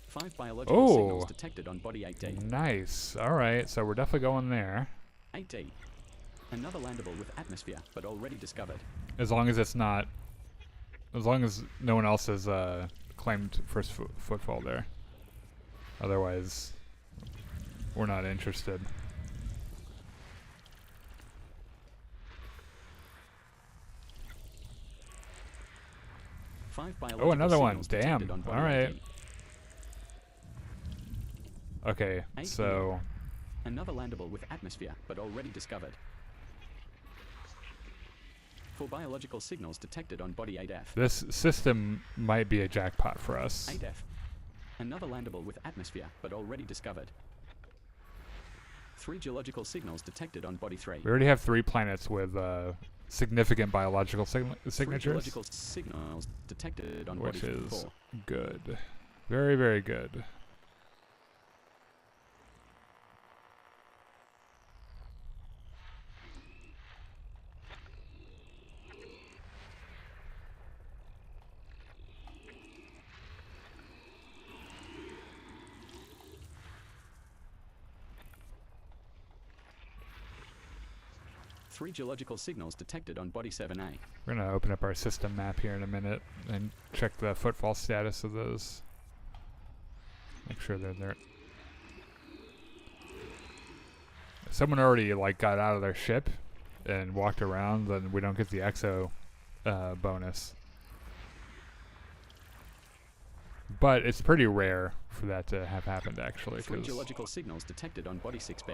Five biological signals Oh, detected on body 8D. nice. All right, so we're definitely going there. 8D. Another landable with atmosphere, but already discovered. As long as it's not, as long as no one else has claimed first footfall there. Otherwise, we're not interested. Five biological Oh, another one. signals detected Damn. on body All right. 8D. Okay, 8D. so Another landable with atmosphere, but already discovered. 4 biological signals detected on body 8F. this system might be a jackpot for us. 8F. Another landable with atmosphere, but already discovered. 3 geological signals detected on body 3. We already have 3 planets with significant biological 3 signatures, geological signals detected on which body is 4. good. Very, very good. Three geological signals detected on body 7A. We're going to open up our system map here in a minute and check the footfall status of those. Make sure they're there. If someone already like got out of their ship and walked around, then we don't get the exo bonus. But it's pretty rare for that to have happened, actually. 3 'Cause geological signals detected on body 6B.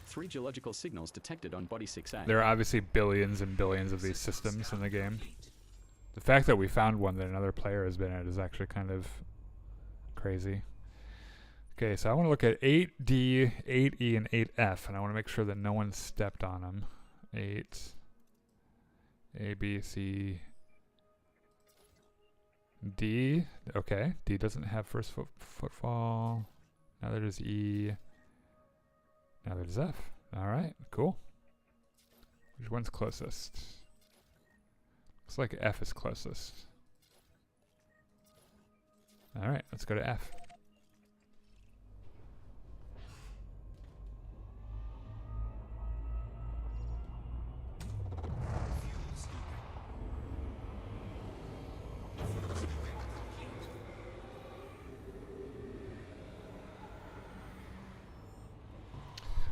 3 geological signals detected on body 6A. there are obviously billions and billions of these systems in the game. The fact that we found one that another player has been at is actually kind of crazy. Okay, so I want to look at 8D, 8E, and 8F, and I want to make sure that no one stepped on them. 8, A, B, C, D. Okay, D doesn't have first footfall. Neither does E. Neither does F. All right, cool. Which one's closest? Looks like F is closest. All right, let's go to F.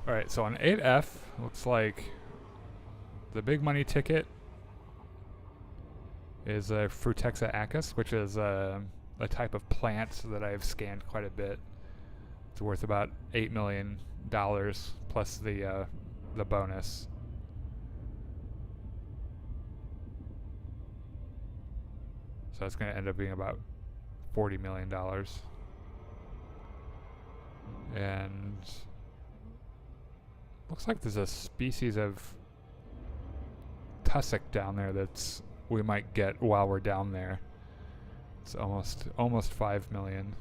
Alright, so on 8F, looks like the big money ticket is Frutexa acus, which is a type of plant that I've scanned quite a bit. It's worth about $8 million plus the bonus. So it's going to end up being about $40 million. And looks like there's a species of tussock down there that's we might get while we're down there. It's almost 5 million,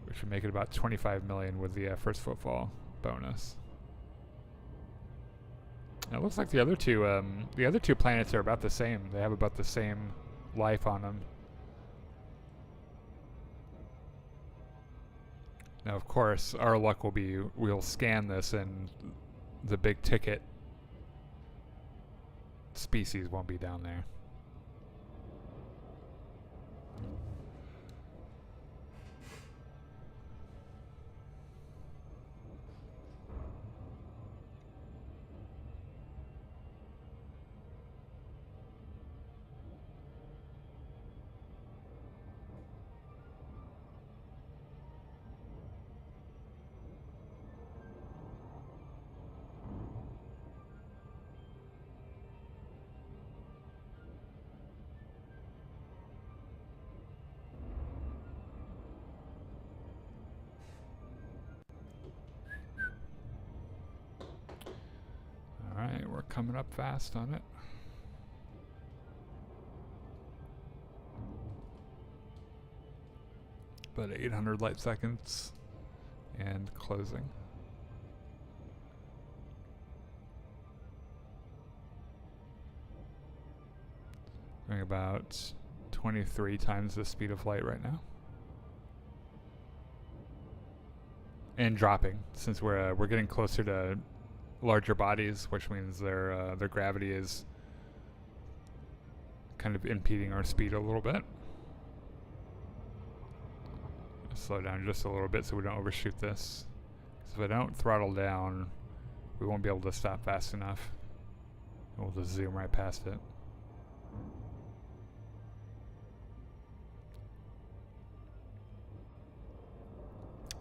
which would make it about 25 million with the first footfall bonus. And it looks like the other two planets are about the same. They have about the same life on them. Now, of course, our luck will be we'll scan this and the big ticket species won't be down there. Alright, we're coming up fast on it. About 800 light seconds And closing. Going about 23 times the speed of light right now. And dropping, since we're getting closer to larger bodies, which means their gravity is kind of impeding our speed a little bit. Slow down just a little bit so we don't overshoot this. Because if I don't throttle down, we won't be able to stop fast enough. We'll just zoom right past it.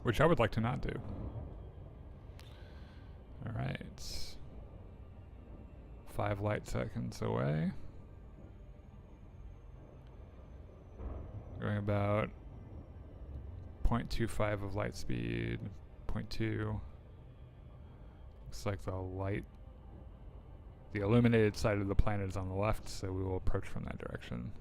Which I would like to not do. Alright. 5 light seconds away. Going about 0.25 of light speed. 0.2. Looks like the illuminated side of the planet is on the left, so we will approach from that direction.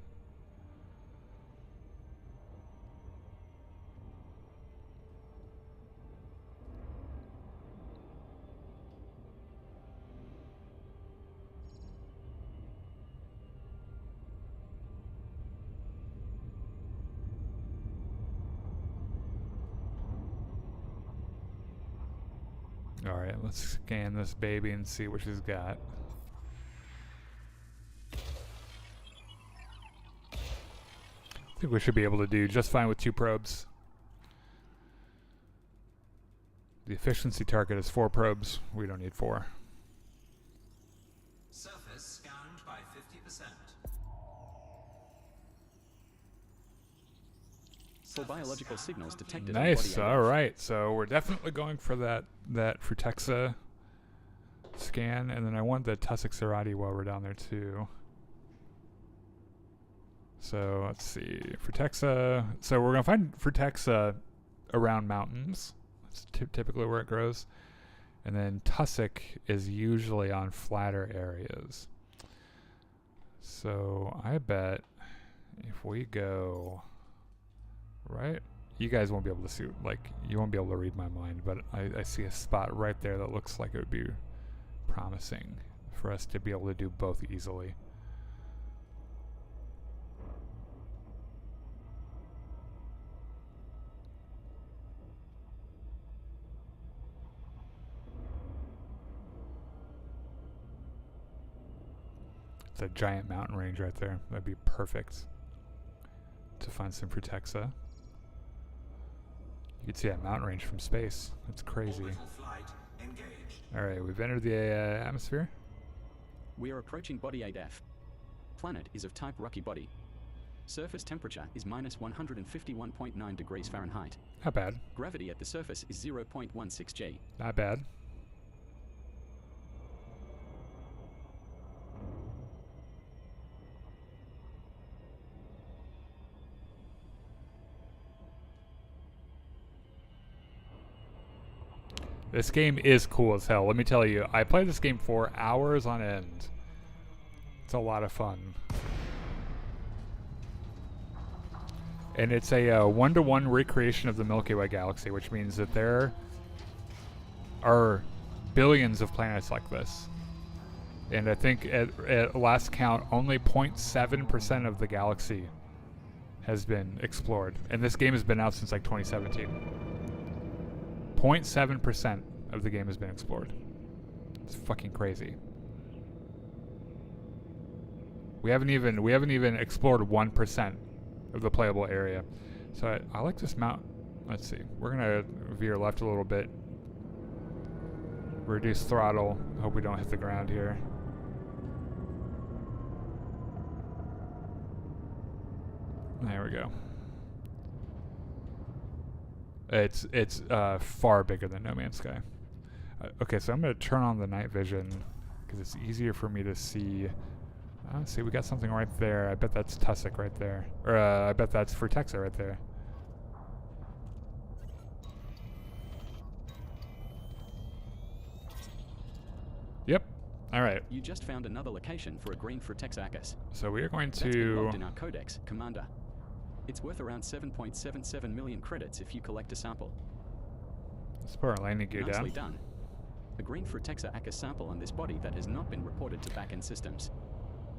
Alright, let's scan this baby and see what she's got. I think we should be able to do just fine with 2 probes. The efficiency target is 4 probes. We don't need 4. Surface scanned by 50%. For biological signals detected. Nice. All right. So we're definitely going for that Frutexa scan, and then I want the Tussock serrati while we're down there too. So let's see, Frutexa. So we're gonna find Frutexa around mountains. That's typically where it grows, and then Tussock is usually on flatter areas. So I bet if we go right, you guys won't be able to see, like, you won't be able to read my mind, but I see a spot right there that looks like it would be promising for us to be able to do both easily. It's a giant mountain range right there. That'd be perfect to find some Frutexa. You can see that mountain range from space. That's crazy. Alright, we've entered the atmosphere. We are approaching body 8F. Planet is of type rocky body. Surface temperature is minus 151.9 degrees Fahrenheit. Not bad. Gravity at the surface is 0.16 G. Not bad. This game is cool as hell. Let me tell you, I played this game for hours on end. It's a lot of fun. And it's a 1-to-1 recreation of the Milky Way galaxy, which means that there are billions of planets like this. And I think at last count, only 0.7% of the galaxy has been explored. And this game has been out since like 2017. 0.7% of the game has been explored. It's fucking crazy. We haven't even explored 1% of the playable area. So I like this mount. Let's see. We're gonna veer left a little bit. Reduce throttle. Hope we don't hit the ground here. There we go. It's far bigger than No Man's Sky. Okay, so I'm gonna turn on the night vision because it's easier for me to see. See, we got something right there. I bet that's Tussock right there, or I bet that's Frutexa right there. Yep. All right. You just found another location for a green Frutexacus. So we are going That's been logged to. in our codex, Commander. It's worth around 7.77 million credits if you collect a sample. Let's put our landing gear Nicely down. done. A green Frutexa acus sample on this body that has not been reported to back-end systems.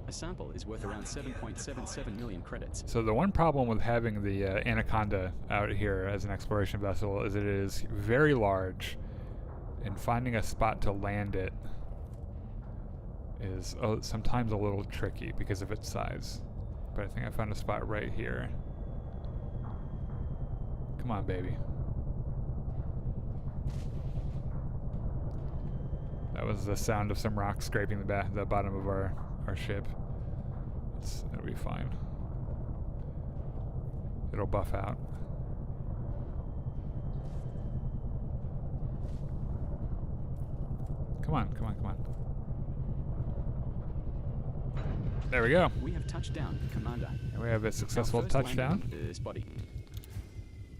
A sample is worth around 7.77 million credits. So the one problem with having the Anaconda out here as an exploration vessel is it is very large, and finding a spot to land it is sometimes a little tricky because of its size. But I think I found a spot right here. Come on, baby. That was the sound of some rocks scraping the bottom of our ship. It'll be fine. It'll buff out. Come on, come on, come on. There we go. We have touched down, Commander. And we have a successful Our first touchdown. landing on this body.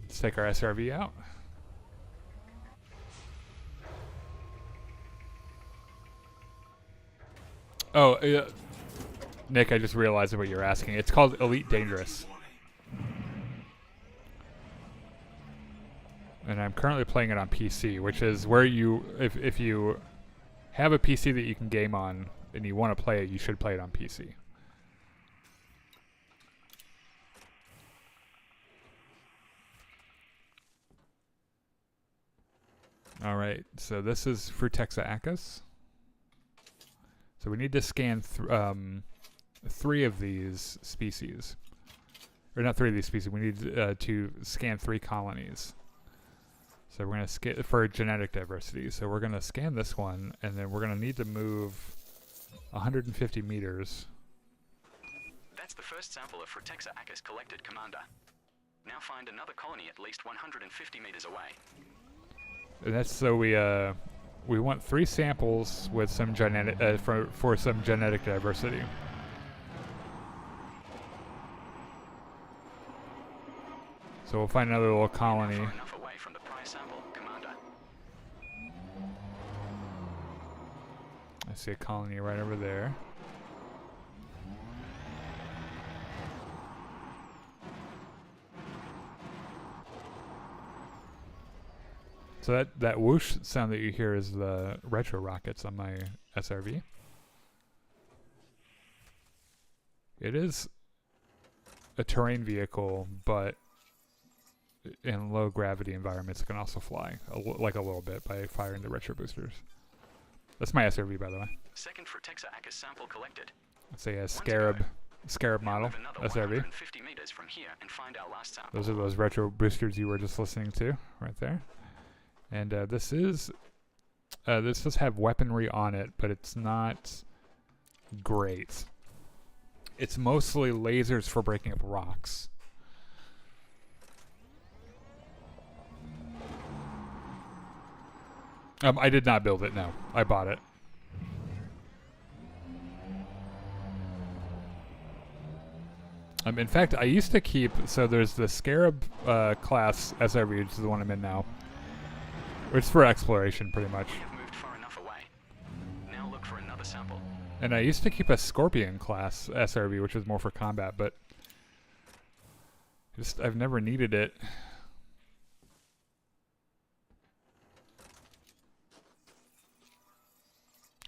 Let's take our SRV out. Oh, Nick, I just realized what you're asking. It's called Elite Dangerous. And I'm currently playing it on PC, which is where you, if you have a PC that you can game on and you want to play it, you should play it on PC. All right, so this is Frutexa acus. So we need to scan 3 of these species. Or not 3 of these species, we need to scan 3 colonies. So we're going to scan for genetic diversity. So we're going to scan this one, and then we're going to need to move 150 meters. That's the first sample of Frutexa acus collected, Commander. Now find another colony at least 150 meters away. And that's so we want 3 samples with some genetic for some genetic diversity. So we'll find another little colony. Far enough away from the prize sample, Commander. I see a colony right over there. So that whoosh sound that you hear is the retro rockets on my SRV. It is a terrain vehicle, but in low gravity environments it can also fly like a little bit by firing the retro boosters. That's my SRV, by the way. Second Frutexa acus sample collected. It's a Scarab model SRV. 150 meters from here and find our last sample. Those are those retro boosters you were just listening to right there. And this does have weaponry on it, but it's not great. It's mostly lasers for breaking up rocks. I did not build it, no. I bought it. In fact, I used to keep... So there's the Scarab class SRV, which is the one I'm in now. It's for exploration, pretty much. We have moved far enough away. Now look for another sample. And I used to keep a Scorpion class SRV, which was more for combat, but I've never needed it.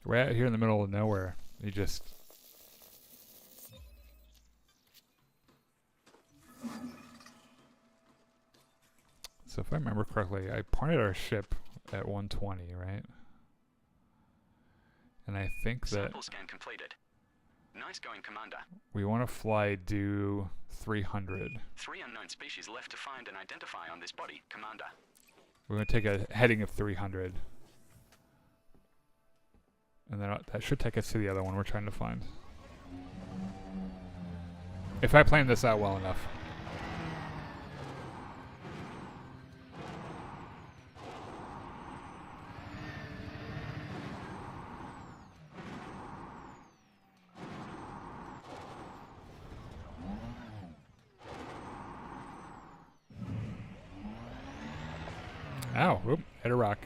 We're out here in the middle of nowhere. You just... So if I remember correctly, I pointed our ship at 120, right? And I think that Sample scan completed. Nice going, Commander. we want to fly due 300. 3 unknown species left to find and identify on this body, Commander. We're going to take a heading of 300. And then that should take us to the other one we're trying to find. If I plan this out well enough. Ow, whoop, hit a rock.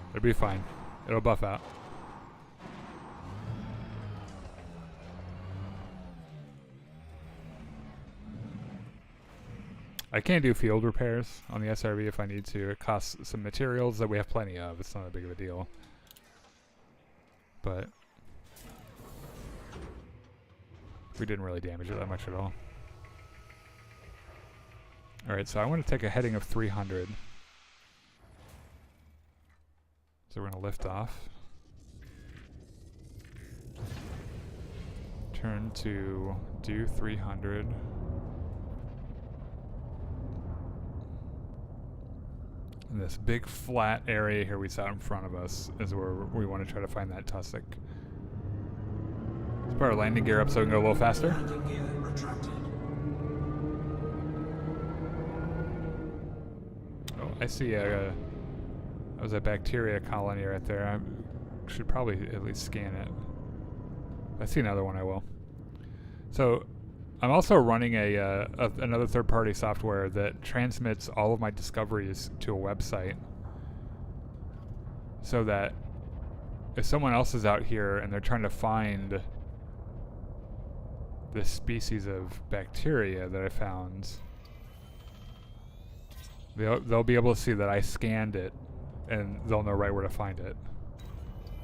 It'll be fine. It'll buff out. I can do field repairs on the SRV if I need to. It costs some materials that we have plenty of. It's not a big of a deal. But we didn't really damage it that much at all. Alright, so I want to take a heading of 300. So we're going to lift off. Turn to do 300. And this big flat area here we saw in front of us is where we want to try to find that tussock. Let's put our landing gear up so we can go a little faster. Landing gear retracted. Oh, I see that was a bacteria colony right there. I should probably at least scan it. If I see another one, I will. So I'm also running another third-party software that transmits all of my discoveries to a website, so that if someone else is out here and they're trying to find this species of bacteria that I found, they'll be able to see that I scanned it, and they'll know right where to find it.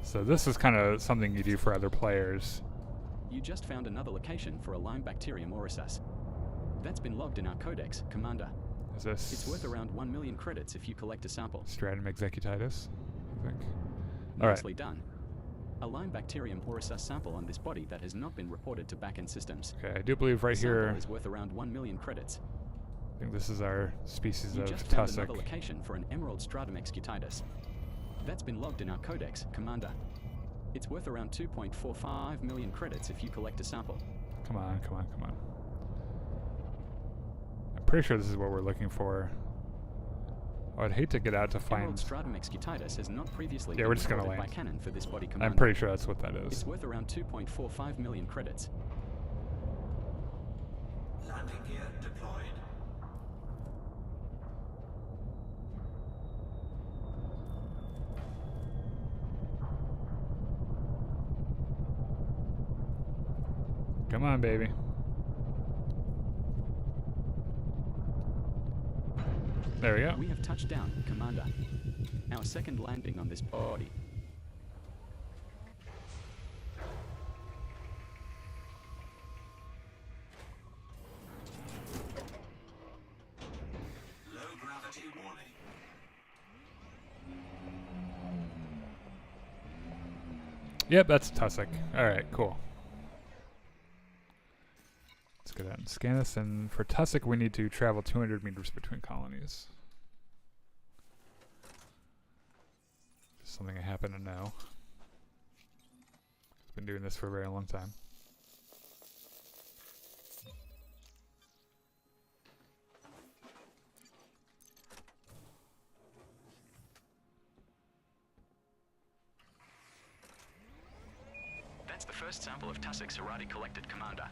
So this is kind of something you do for other players. You just found another location for a Lyme bacterium Orissus. That's been logged in our codex, Commander. Is this? It's worth around 1 million credits if you collect a sample. Stratum executitis, I think. All right. Nicely done. A Lyme bacterium Orissus sample on this body that has not been reported to backend systems. Okay, I do believe right The here. sample is worth around 1 million credits. I think this is our species You of just found tussock. another location for an emerald stratum executitis. That's been logged in our codex, Commander. It's worth around 2.45 million credits if you collect a sample. Come on, come on, come on. I'm pretty sure this is what we're looking for. Oh, I'd hate to get out to find. Emerald stratum executitis has not previously Yeah, been we're just gonna reported by land. canon for this body, Commander. I'm pretty sure that's what that is. It's worth around 2.45 million credits. Landing gear deployed. Come on, baby. There we go. We have touched down, Commander. Our second landing on this body. Low gravity warning. Yep, that's tussock. Alright, cool. Let's go down and scan this, and for tussock we need to travel 200 meters between colonies. Just something I happen to know. I've been doing this for a very long time. That's the first sample of tussocks already collected, Commander.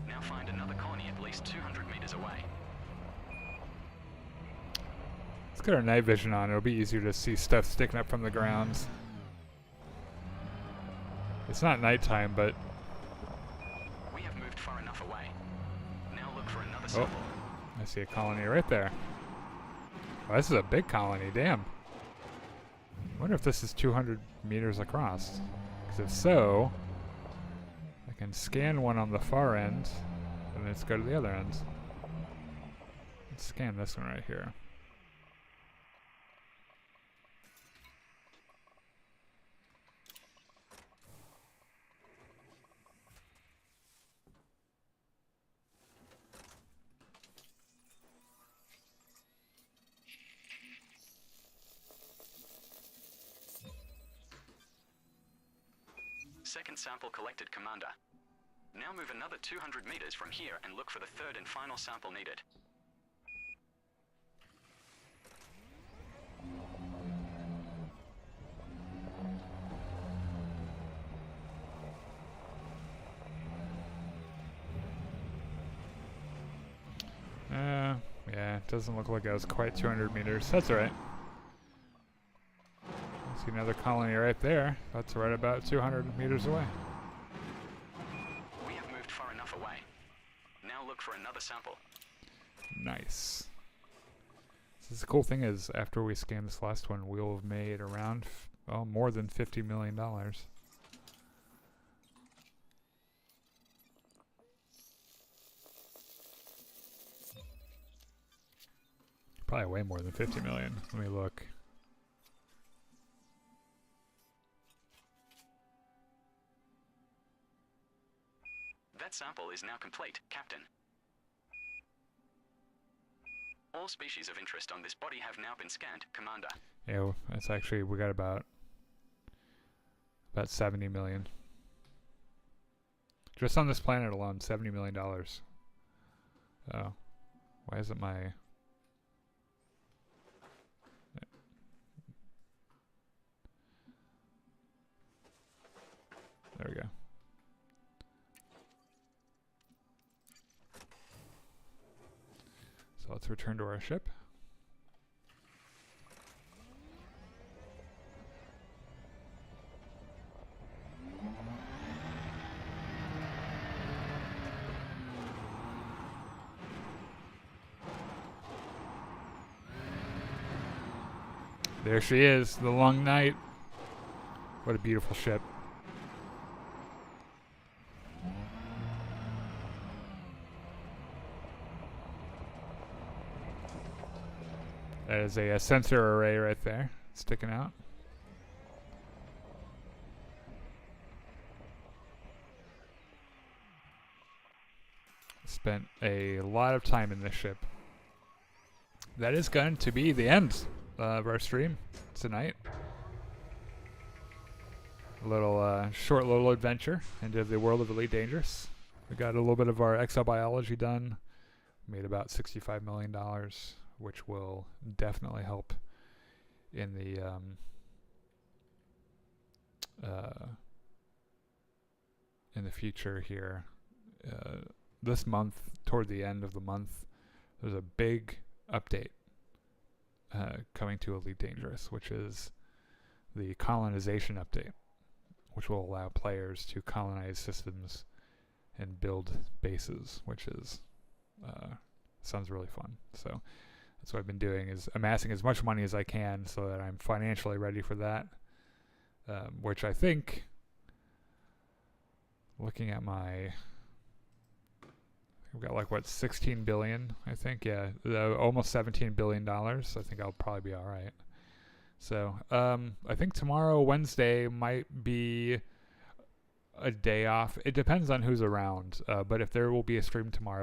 Now find another colony at least 200 meters away. Let's get our night vision on. It'll be easier to see stuff sticking up from the ground. It's not nighttime, but We have moved far enough away. Now look for another oh, sample. I see a colony right there. Oh, this is a big colony. Damn. I wonder if this is 200 meters across. Because if so, I can scan one on the far end, and let's go to the other end. Let's scan this one right here. Second sample collected, Commander. Now move another 200 meters from here and look for the third and final sample needed. Yeah, it doesn't look like I was quite 200 meters. That's alright. See another colony right there. That's right about 200 meters away. We have moved far enough away. Now look for another sample. Nice. So the cool thing is, after we scan this last one, we'll have made around, more than $50 million. Probably way more than 50 million. Let me look. That sample is now complete, Captain. All species of interest on this body have now been scanned, Commander. Yeah, it's actually, we got about 70 million. Just on this planet alone, $70 million. Oh, why isn't my... There we go. So let's return to our ship. There she is, the Long Night. What a beautiful ship. There's a sensor array right there, sticking out. Spent a lot of time in this ship. That is going to be the end of our stream tonight. A little short little adventure into the world of Elite Dangerous. We got a little bit of our exobiology done. Made about $65 million, which will definitely help in the future here. This month, toward the end of the month, there's a big update coming to Elite Dangerous, which is the colonization update, which will allow players to colonize systems and build bases, which is sounds really fun. So that's what I've been doing, is amassing as much money as I can so that I'm financially ready for that, which I think, looking at my... We've got like, what, 16 billion, I think. Yeah, almost $17 billion. I think I'll probably be all right. So I think tomorrow, Wednesday, might be a day off. It depends on who's around. But if there will be a stream tomorrow,